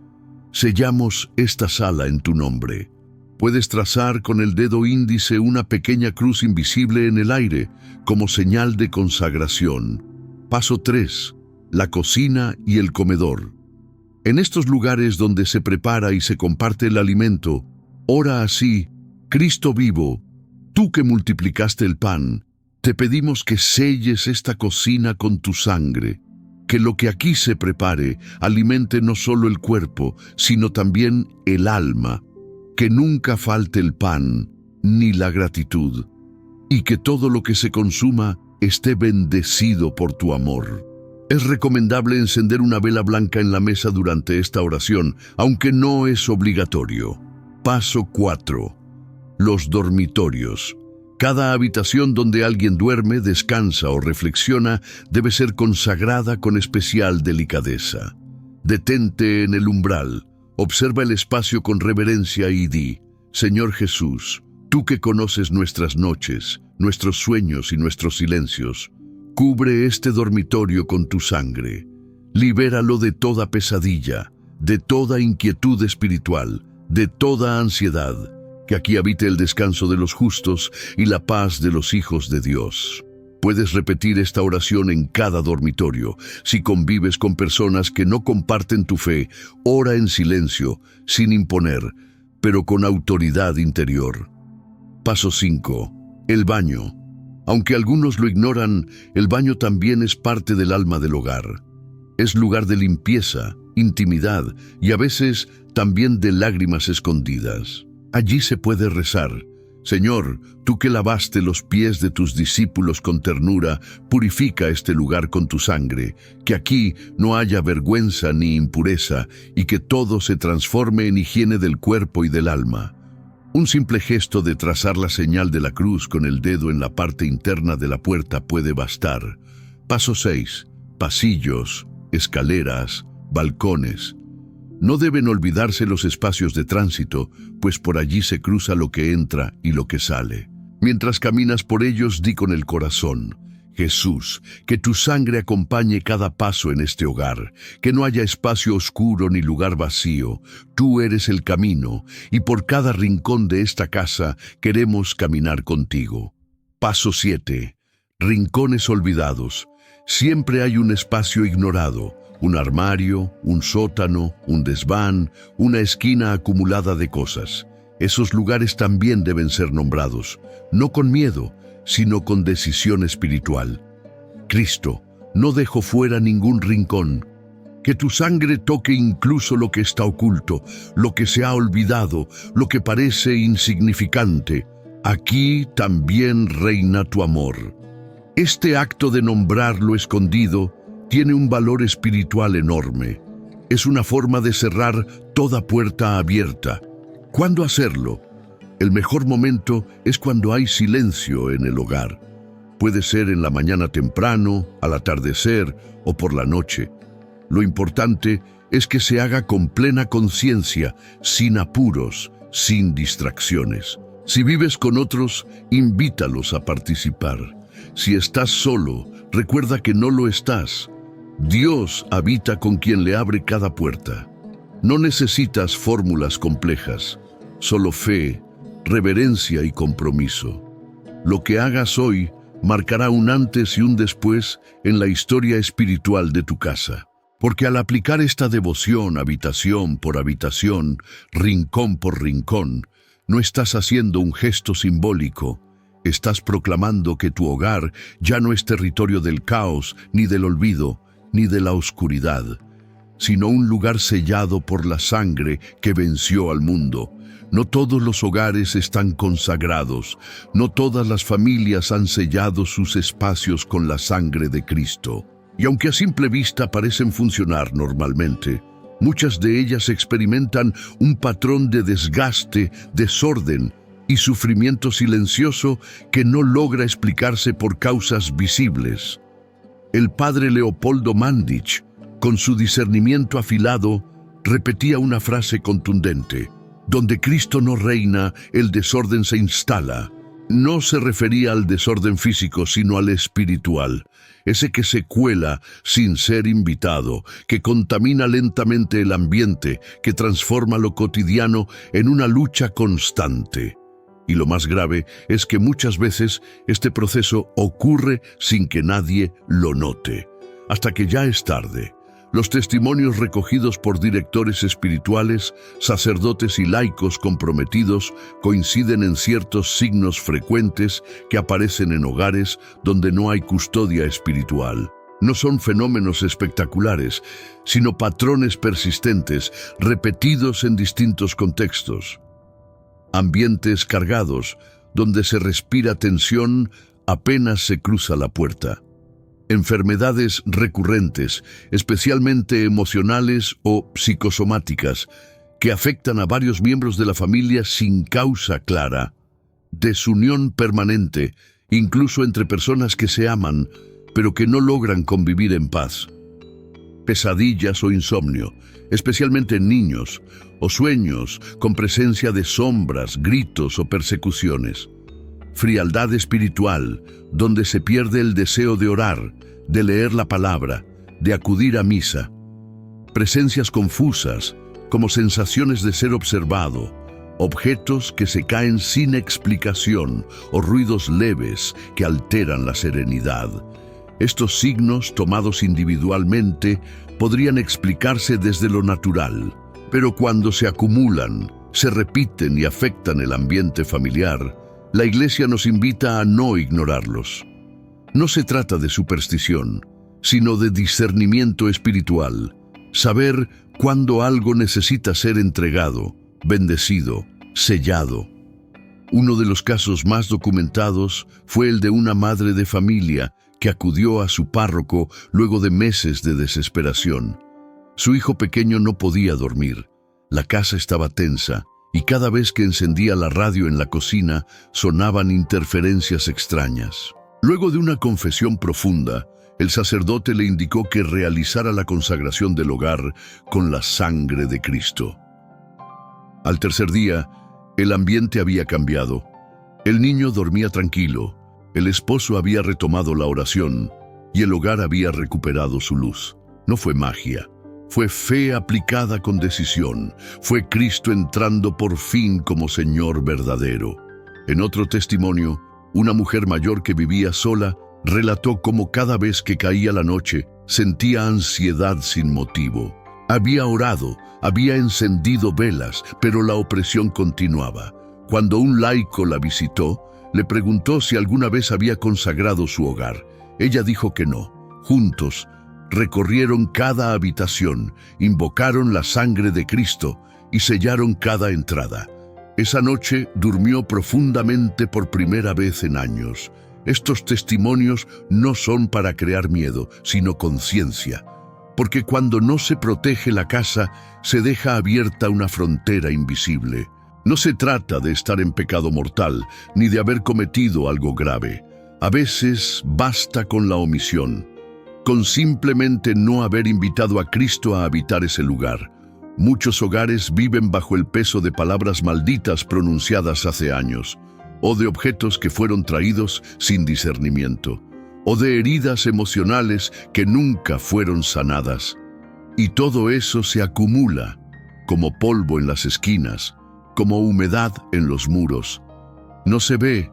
Sellamos esta sala en tu nombre. Puedes trazar con el dedo índice una pequeña cruz invisible en el aire como señal de consagración. Paso 3. La cocina y el comedor. En estos lugares donde se prepara y se comparte el alimento, ora así: Cristo vivo, tú que multiplicaste el pan, te pedimos que selles esta cocina con tu sangre, que lo que aquí se prepare alimente no solo el cuerpo, sino también el alma, que nunca falte el pan ni la gratitud, y que todo lo que se consuma esté bendecido por tu amor. Es recomendable encender una vela blanca en la mesa durante esta oración, aunque no es obligatorio. Paso 4. Los dormitorios. Cada habitación donde alguien duerme, descansa o reflexiona debe ser consagrada con especial delicadeza. Detente en el umbral, observa el espacio con reverencia y di: Señor Jesús, tú que conoces nuestras noches, nuestros sueños y nuestros silencios, cubre este dormitorio con tu sangre. Libéralo de toda pesadilla, de toda inquietud espiritual, de toda ansiedad. Que aquí habite el descanso de los justos y la paz de los hijos de Dios. Puedes repetir esta oración en cada dormitorio. Si convives con personas que no comparten tu fe, ora en silencio, sin imponer, pero con autoridad interior. Paso 5. El baño. Aunque algunos lo ignoran, el baño también es parte del alma del hogar. Es lugar de limpieza, intimidad y a veces también de lágrimas escondidas. Allí se puede rezar: Señor, tú que lavaste los pies de tus discípulos con ternura, purifica este lugar con tu sangre, que aquí no haya vergüenza ni impureza, y que todo se transforme en higiene del cuerpo y del alma. Un simple gesto de trazar la señal de la cruz con el dedo en la parte interna de la puerta puede bastar. Paso 6. Pasillos, escaleras, balcones. No deben olvidarse los espacios de tránsito, pues por allí se cruza lo que entra y lo que sale. Mientras caminas por ellos, di con el corazón: Jesús, que tu sangre acompañe cada paso en este hogar, que no haya espacio oscuro ni lugar vacío. Tú eres el camino, y por cada rincón de esta casa queremos caminar contigo. Paso 7. Rincones olvidados. Siempre hay un espacio ignorado. Un armario, un sótano, un desván, una esquina acumulada de cosas. Esos lugares también deben ser nombrados, no con miedo, sino con decisión espiritual. Cristo, no dejo fuera ningún rincón. Que tu sangre toque incluso lo que está oculto, lo que se ha olvidado, lo que parece insignificante. Aquí también reina tu amor. Este acto de nombrar lo escondido tiene un valor espiritual enorme. Es una forma de cerrar toda puerta abierta. ¿Cuándo hacerlo? El mejor momento es cuando hay silencio en el hogar. Puede ser en la mañana temprano, al atardecer o por la noche. Lo importante es que se haga con plena conciencia, sin apuros, sin distracciones. Si vives con otros, invítalos a participar. Si estás solo, recuerda que no lo estás. Dios habita con quien le abre cada puerta. No necesitas fórmulas complejas, solo fe, reverencia y compromiso. Lo que hagas hoy marcará un antes y un después en la historia espiritual de tu casa. Porque al aplicar esta devoción habitación por habitación, rincón por rincón, no estás haciendo un gesto simbólico. Estás proclamando que tu hogar ya no es territorio del caos, ni del olvido, ni de la oscuridad, sino un lugar sellado por la sangre que venció al mundo. No todos los hogares están consagrados, no todas las familias han sellado sus espacios con la sangre de Cristo. Y aunque a simple vista parecen funcionar normalmente, muchas de ellas experimentan un patrón de desgaste, desorden y sufrimiento silencioso que no logra explicarse por causas visibles. El padre Leopoldo Mandić, con su discernimiento afilado, repetía una frase contundente: donde Cristo no reina, el desorden se instala. No se refería al desorden físico, sino al espiritual, ese que se cuela sin ser invitado, que contamina lentamente el ambiente, que transforma lo cotidiano en una lucha constante. Y lo más grave es que muchas veces este proceso ocurre sin que nadie lo note, hasta que ya es tarde. Los testimonios recogidos por directores espirituales, sacerdotes y laicos comprometidos coinciden en ciertos signos frecuentes que aparecen en hogares donde no hay custodia espiritual. No son fenómenos espectaculares, sino patrones persistentes, repetidos en distintos contextos. Ambientes cargados, donde se respira tensión apenas se cruza la puerta. Enfermedades recurrentes, especialmente emocionales o psicosomáticas, que afectan a varios miembros de la familia sin causa clara. Desunión permanente, incluso entre personas que se aman, pero que no logran convivir en paz. Pesadillas o insomnio, especialmente en niños, o sueños con presencia de sombras, gritos o persecuciones. Frialdad espiritual, donde se pierde el deseo de orar, de leer la palabra, de acudir a misa. Presencias confusas, como sensaciones de ser observado, objetos que se caen sin explicación o ruidos leves que alteran la serenidad. Estos signos, tomados individualmente, podrían explicarse desde lo natural, pero cuando se acumulan, se repiten y afectan el ambiente familiar, la Iglesia nos invita a no ignorarlos. No se trata de superstición, sino de discernimiento espiritual, saber cuándo algo necesita ser entregado, bendecido, sellado. Uno de los casos más documentados fue el de una madre de familia que acudió a su párroco luego de meses de desesperación. Su hijo pequeño no podía dormir, la casa estaba tensa y cada vez que encendía la radio en la cocina sonaban interferencias extrañas. Luego de una confesión profunda, el sacerdote le indicó que realizara la consagración del hogar con la sangre de Cristo. Al tercer día, el ambiente había cambiado. El niño dormía tranquilo, el esposo había retomado la oración y el hogar había recuperado su luz. No fue magia, fue fe aplicada con decisión, fue Cristo entrando por fin como Señor verdadero. En otro testimonio, una mujer mayor que vivía sola relató cómo cada vez que caía la noche sentía ansiedad sin motivo. Había orado, había encendido velas, pero la opresión continuaba. Cuando un laico la visitó, le preguntó si alguna vez había consagrado su hogar. Ella dijo que no. Juntos, recorrieron cada habitación, invocaron la sangre de Cristo y sellaron cada entrada. Esa noche durmió profundamente por primera vez en años. Estos testimonios no son para crear miedo, sino conciencia. Porque cuando no se protege la casa, se deja abierta una frontera invisible. No se trata de estar en pecado mortal, ni de haber cometido algo grave. A veces basta con la omisión, con simplemente no haber invitado a Cristo a habitar ese lugar. Muchos hogares viven bajo el peso de palabras malditas pronunciadas hace años, o de objetos que fueron traídos sin discernimiento, o de heridas emocionales que nunca fueron sanadas. Y todo eso se acumula, como polvo en las esquinas, como humedad en los muros. No se ve,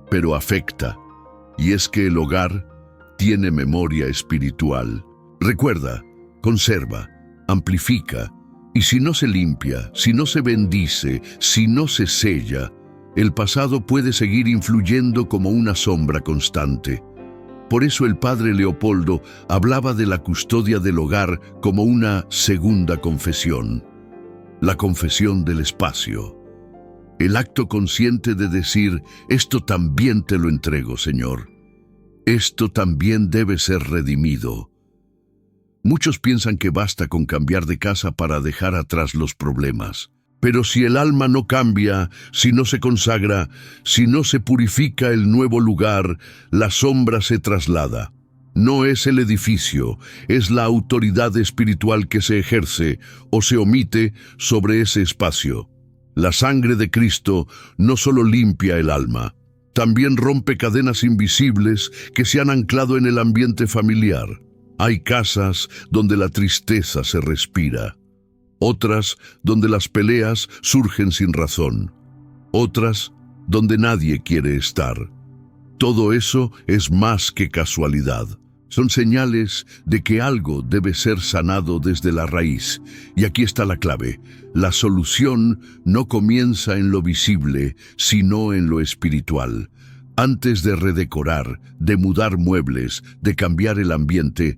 pero afecta. Y es que el hogar tiene memoria espiritual. Recuerda, conserva, amplifica, y si no se limpia, si no se bendice, si no se sella, el pasado puede seguir influyendo como una sombra constante. Por eso el padre Leopoldo hablaba de la custodia del hogar como una segunda confesión. La confesión del espacio. El acto consciente de decir, esto también te lo entrego, Señor. Esto también debe ser redimido. Muchos piensan que basta con cambiar de casa para dejar atrás los problemas. Pero si el alma no cambia, si no se consagra, si no se purifica el nuevo lugar, la sombra se traslada. No es el edificio, es la autoridad espiritual que se ejerce o se omite sobre ese espacio. La sangre de Cristo no solo limpia el alma, también rompe cadenas invisibles que se han anclado en el ambiente familiar. Hay casas donde la tristeza se respira, otras donde las peleas surgen sin razón, otras donde nadie quiere estar. Todo eso es más que casualidad. Son señales de que algo debe ser sanado desde la raíz. Y aquí está la clave. La solución no comienza en lo visible, sino en lo espiritual. Antes de redecorar, de mudar muebles, de cambiar el ambiente,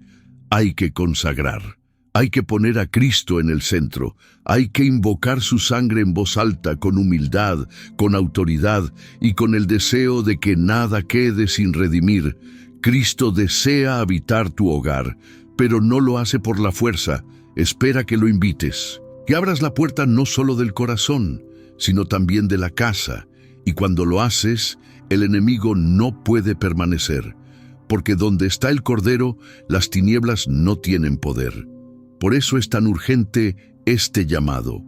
hay que consagrar. Hay que poner a Cristo en el centro. Hay que invocar su sangre en voz alta, con humildad, con autoridad y con el deseo de que nada quede sin redimir. Cristo desea habitar tu hogar, pero no lo hace por la fuerza. Espera que lo invites. Que abras la puerta no solo del corazón, sino también de la casa. Y cuando lo haces, el enemigo no puede permanecer. Porque donde está el Cordero, las tinieblas no tienen poder. Por eso es tan urgente este llamado.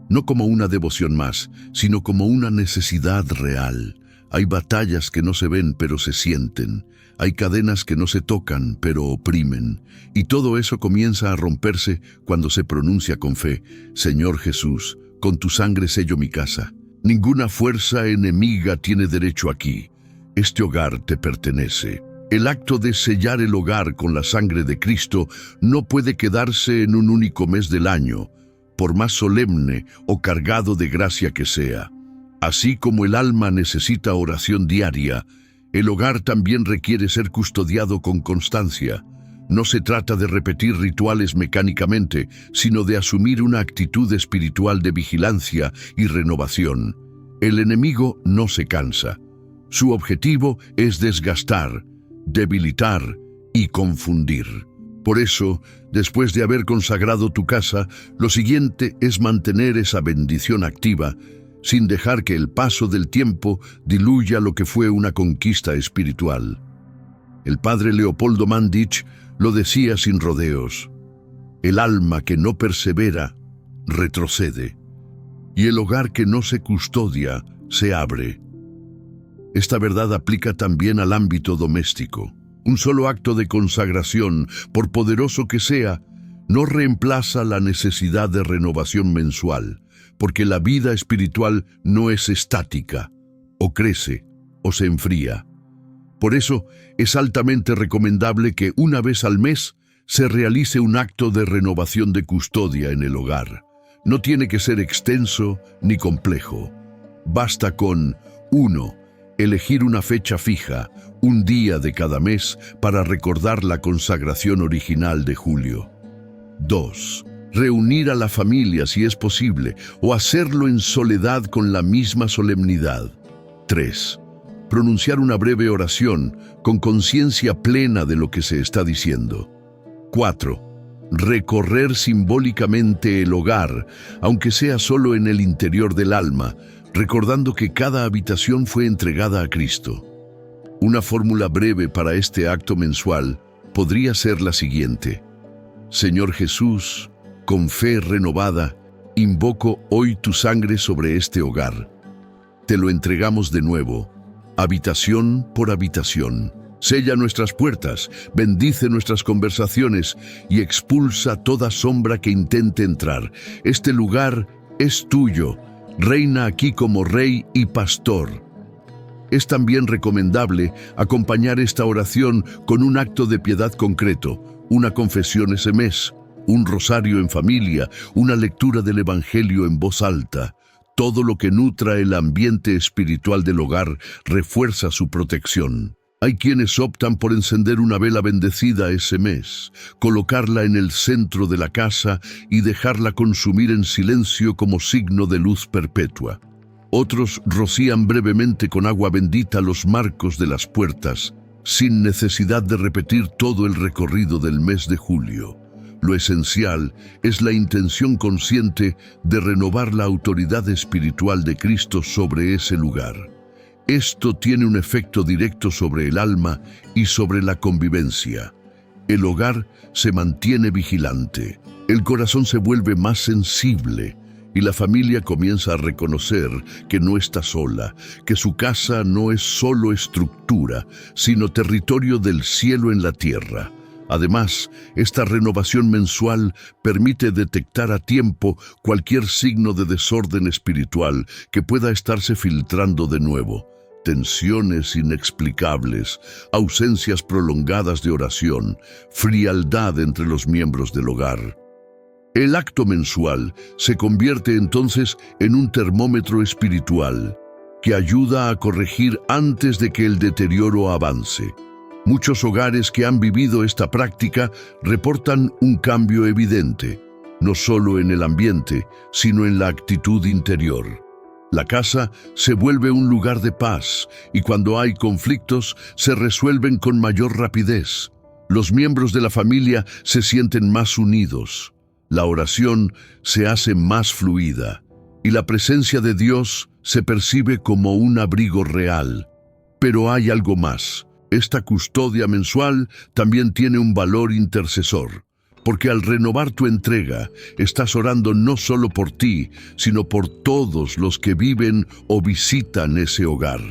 No como una devoción más, sino como una necesidad real. Hay batallas que no se ven, pero se sienten. Hay cadenas que no se tocan, pero oprimen. Y todo eso comienza a romperse cuando se pronuncia con fe: Señor Jesús, con tu sangre sello mi casa. Ninguna fuerza enemiga tiene derecho aquí. Este hogar te pertenece. El acto de sellar el hogar con la sangre de Cristo no puede quedarse en un único mes del año, por más solemne o cargado de gracia que sea. Así como el alma necesita oración diaria, el hogar también requiere ser custodiado con constancia. No se trata de repetir rituales mecánicamente, sino de asumir una actitud espiritual de vigilancia y renovación. El enemigo no se cansa. Su objetivo es desgastar, debilitar y confundir. Por eso, después de haber consagrado tu casa, lo siguiente es mantener esa bendición activa, sin dejar que el paso del tiempo diluya lo que fue una conquista espiritual. El padre Leopoldo Mandić lo decía sin rodeos: el alma que no persevera, retrocede, y el hogar que no se custodia, se abre. Esta verdad aplica también al ámbito doméstico. Un solo acto de consagración, por poderoso que sea, no reemplaza la necesidad de renovación mensual, porque la vida espiritual no es estática, o crece, o se enfría. Por eso, es altamente recomendable que una vez al mes se realice un acto de renovación de custodia en el hogar. No tiene que ser extenso ni complejo. Basta con 1. Elegir una fecha fija, un día de cada mes, para recordar la consagración original de julio. 2. Reunir a la familia si es posible, o hacerlo en soledad con la misma solemnidad. 3. Pronunciar una breve oración con conciencia plena de lo que se está diciendo. 4. Recorrer simbólicamente el hogar, aunque sea solo en el interior del alma, recordando que cada habitación fue entregada a Cristo. Una fórmula breve para este acto mensual podría ser la siguiente: Señor Jesús, con fe renovada, invoco hoy tu sangre sobre este hogar. Te lo entregamos de nuevo, habitación por habitación. Sella nuestras puertas, bendice nuestras conversaciones y expulsa toda sombra que intente entrar. Este lugar es tuyo. Reina aquí como rey y pastor. Es también recomendable acompañar esta oración con un acto de piedad concreto, una confesión ese mes, un rosario en familia, una lectura del Evangelio en voz alta. Todo lo que nutra el ambiente espiritual del hogar refuerza su protección. Hay quienes optan por encender una vela bendecida ese mes, colocarla en el centro de la casa y dejarla consumir en silencio como signo de luz perpetua. Otros rocían brevemente con agua bendita los marcos de las puertas, sin necesidad de repetir todo el recorrido del mes de julio. Lo esencial es la intención consciente de renovar la autoridad espiritual de Cristo sobre ese lugar. Esto tiene un efecto directo sobre el alma y sobre la convivencia. El hogar se mantiene vigilante, el corazón se vuelve más sensible y la familia comienza a reconocer que no está sola, que su casa no es solo estructura, sino territorio del cielo en la tierra. Además, esta renovación mensual permite detectar a tiempo cualquier signo de desorden espiritual que pueda estarse filtrando de nuevo. Tensiones inexplicables, ausencias prolongadas de oración, frialdad entre los miembros del hogar. El acto mensual se convierte entonces en un termómetro espiritual que ayuda a corregir antes de que el deterioro avance. Muchos hogares que han vivido esta práctica reportan un cambio evidente, no solo en el ambiente, sino en la actitud interior. La casa se vuelve un lugar de paz y cuando hay conflictos se resuelven con mayor rapidez. Los miembros de la familia se sienten más unidos. La oración se hace más fluida y la presencia de Dios se percibe como un abrigo real. Pero hay algo más. Esta custodia mensual también tiene un valor intercesor, porque al renovar tu entrega, estás orando no solo por ti, sino por todos los que viven o visitan ese hogar,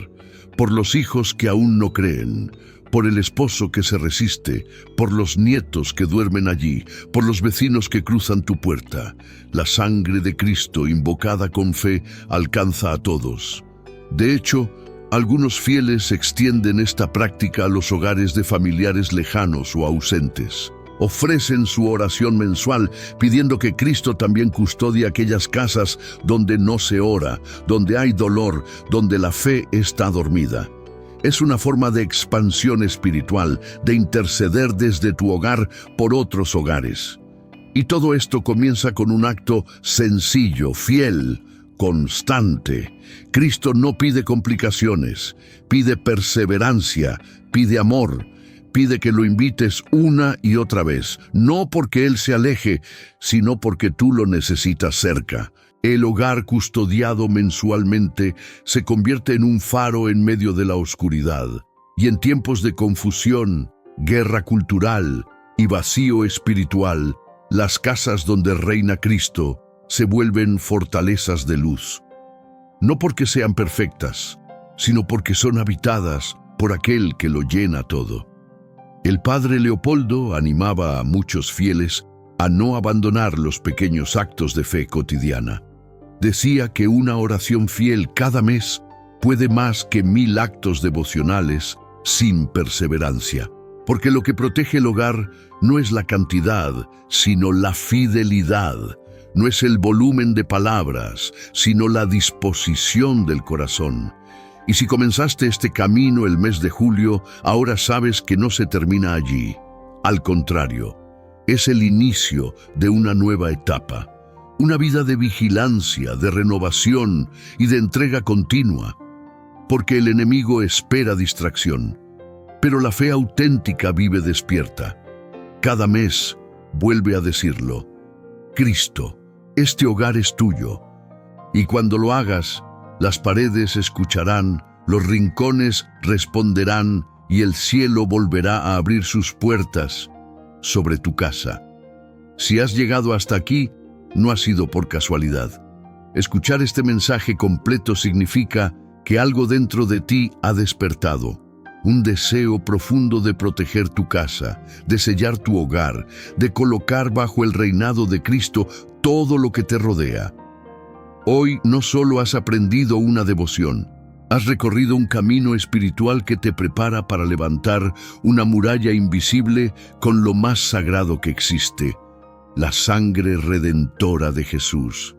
por los hijos que aún no creen, por el esposo que se resiste, por los nietos que duermen allí, por los vecinos que cruzan tu puerta. La sangre de Cristo, invocada con fe, alcanza a todos. De hecho, algunos fieles extienden esta práctica a los hogares de familiares lejanos o ausentes. Ofrecen su oración mensual pidiendo que Cristo también custodie aquellas casas donde no se ora, donde hay dolor, donde la fe está dormida. Es una forma de expansión espiritual, de interceder desde tu hogar por otros hogares. Y todo esto comienza con un acto sencillo, fiel, constante. Cristo no pide complicaciones, pide perseverancia, pide amor, pide que lo invites una y otra vez, no porque Él se aleje, sino porque tú lo necesitas cerca. El hogar custodiado mensualmente se convierte en un faro en medio de la oscuridad, y en tiempos de confusión, guerra cultural y vacío espiritual, las casas donde reina Cristo se vuelven fortalezas de luz. No porque sean perfectas, sino porque son habitadas por aquel que lo llena todo. El padre Leopoldo animaba a muchos fieles a no abandonar los pequeños actos de fe cotidiana. Decía que una oración fiel cada mes puede más que 1000 actos devocionales sin perseverancia, porque lo que protege el hogar no es la cantidad, sino la fidelidad. No es el volumen de palabras, sino la disposición del corazón. Y si comenzaste este camino el mes de julio, ahora sabes que no se termina allí. Al contrario, es el inicio de una nueva etapa. Una vida de vigilancia, de renovación y de entrega continua. Porque el enemigo espera distracción, pero la fe auténtica vive despierta. Cada mes vuelve a decirlo: Cristo, este hogar es tuyo. Y cuando lo hagas, las paredes escucharán, los rincones responderán y el cielo volverá a abrir sus puertas sobre tu casa. Si has llegado hasta aquí, no ha sido por casualidad. Escuchar este mensaje completo significa que algo dentro de ti ha despertado. Un deseo profundo de proteger tu casa, de sellar tu hogar, de colocar bajo el reinado de Cristo todo lo que te rodea. Hoy no solo has aprendido una devoción, has recorrido un camino espiritual que te prepara para levantar una muralla invisible con lo más sagrado que existe: la sangre redentora de Jesús.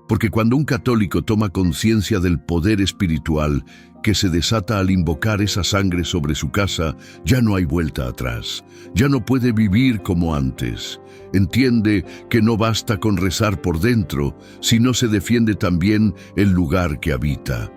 Porque cuando un católico toma conciencia del poder espiritual que se desata al invocar esa sangre sobre su casa, ya no hay vuelta atrás. Ya no puede vivir como antes. Entiende que no basta con rezar por dentro, sino se defiende también el lugar que habita.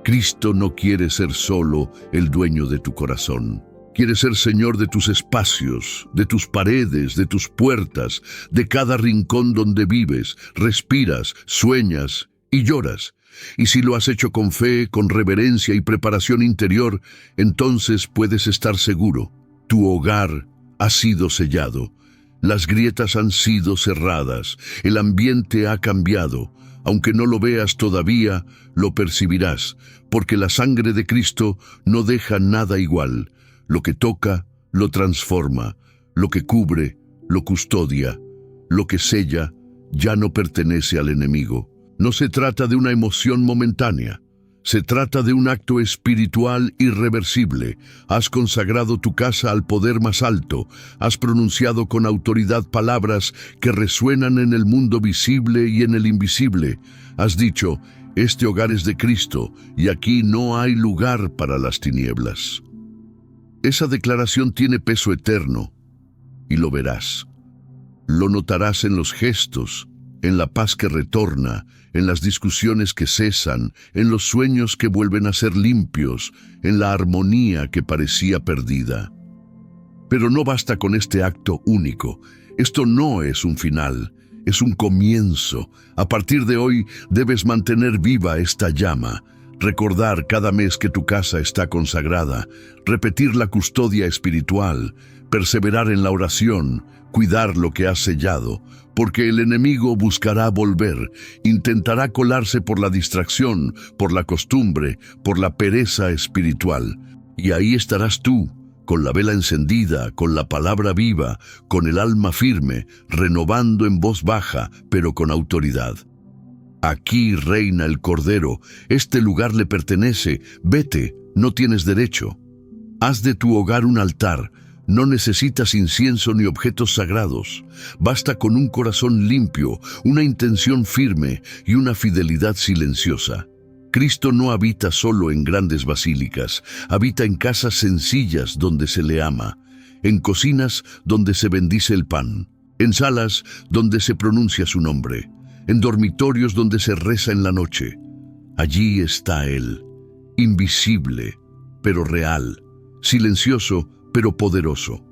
Cristo no quiere ser solo el dueño de tu corazón. Quiere ser Señor de tus espacios, de tus paredes, de tus puertas, de cada rincón donde vives, respiras, sueñas y lloras. Y si lo has hecho con fe, con reverencia y preparación interior, entonces puedes estar seguro: tu hogar ha sido sellado. Las grietas han sido cerradas, el ambiente ha cambiado. Aunque no lo veas todavía, lo percibirás, porque la sangre de Cristo no deja nada igual. Lo que toca, lo transforma. Lo que cubre, lo custodia. Lo que sella, ya no pertenece al enemigo. No se trata de una emoción momentánea. Se trata de un acto espiritual irreversible. Has consagrado tu casa al poder más alto. Has pronunciado con autoridad palabras que resuenan en el mundo visible y en el invisible. Has dicho: este hogar es de Cristo y aquí no hay lugar para las tinieblas. Esa declaración tiene peso eterno y lo verás. Lo notarás en los gestos, en la paz que retorna, en las discusiones que cesan, en los sueños que vuelven a ser limpios, en la armonía que parecía perdida. Pero no basta con este acto único. Esto no es un final, es un comienzo. A partir de hoy debes mantener viva esta llama, recordar cada mes que tu casa está consagrada, repetir la custodia espiritual, perseverar en la oración, cuidar lo que has sellado, porque el enemigo buscará volver, intentará colarse por la distracción, por la costumbre, por la pereza espiritual. Y ahí estarás tú, con la vela encendida, con la palabra viva, con el alma firme, renovando en voz baja, pero con autoridad. Aquí reina el Cordero, este lugar le pertenece, vete, no tienes derecho. Haz de tu hogar un altar. No necesitas incienso ni objetos sagrados. Basta con un corazón limpio, una intención firme y una fidelidad silenciosa. Cristo no habita solo en grandes basílicas, habita en casas sencillas donde se le ama, en cocinas donde se bendice el pan, en salas donde se pronuncia su nombre. en dormitorios donde se reza en la noche. Allí está Él, invisible, pero real, silencioso, pero poderoso,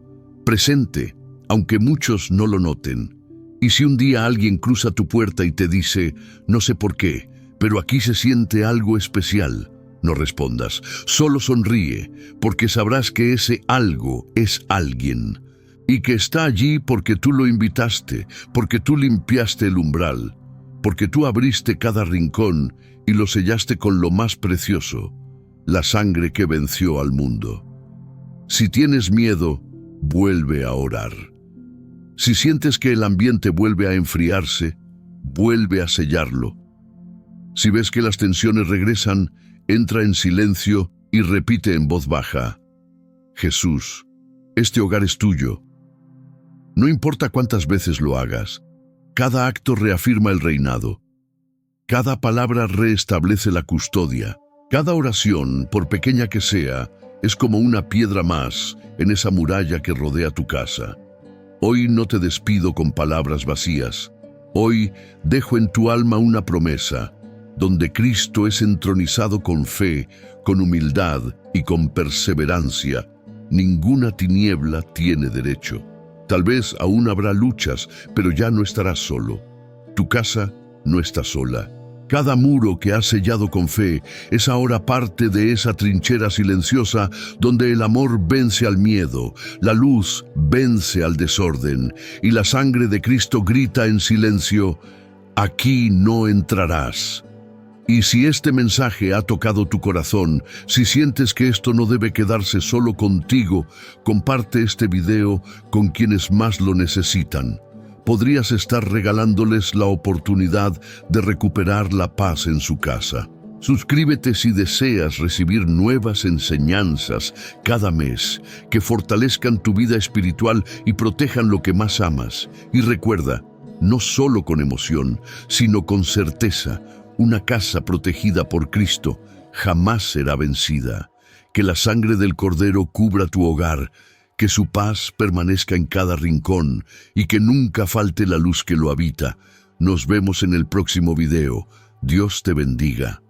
presente, aunque muchos no lo noten. Y si un día alguien cruza tu puerta y te dice, no sé por qué, pero aquí se siente algo especial, no respondas, solo sonríe, porque sabrás que ese algo es alguien, y que está allí porque tú lo invitaste, porque tú limpiaste el umbral, porque tú abriste cada rincón y lo sellaste con lo más precioso, la sangre que venció al mundo. Si tienes miedo, vuelve a orar. Si sientes que el ambiente vuelve a enfriarse, vuelve a sellarlo. Si ves que las tensiones regresan, entra en silencio y repite en voz baja: Jesús, este hogar es tuyo. No importa cuántas veces lo hagas, cada acto reafirma el reinado. Cada palabra restablece la custodia. Cada oración, por pequeña que sea, es como una piedra más en esa muralla que rodea tu casa. Hoy no te despido con palabras vacías. Hoy dejo en tu alma una promesa, donde Cristo es entronizado con fe, con humildad y con perseverancia. Ninguna tiniebla tiene derecho. Tal vez aún habrá luchas, pero ya no estarás solo. Tu casa no está sola. Cada muro que has sellado con fe es ahora parte de esa trinchera silenciosa donde el amor vence al miedo, la luz vence al desorden y la sangre de Cristo grita en silencio: aquí no entrarás. Y si este mensaje ha tocado tu corazón, si sientes que esto no debe quedarse solo contigo, comparte este video con quienes más lo necesitan. Podrías estar regalándoles la oportunidad de recuperar la paz en su casa. Suscríbete si deseas recibir nuevas enseñanzas cada mes que fortalezcan tu vida espiritual y protejan lo que más amas. Y recuerda, no solo con emoción, sino con certeza, una casa protegida por Cristo jamás será vencida. Que la sangre del Cordero cubra tu hogar, que su paz permanezca en cada rincón y que nunca falte la luz que lo habita. Nos vemos en el próximo video. Dios te bendiga.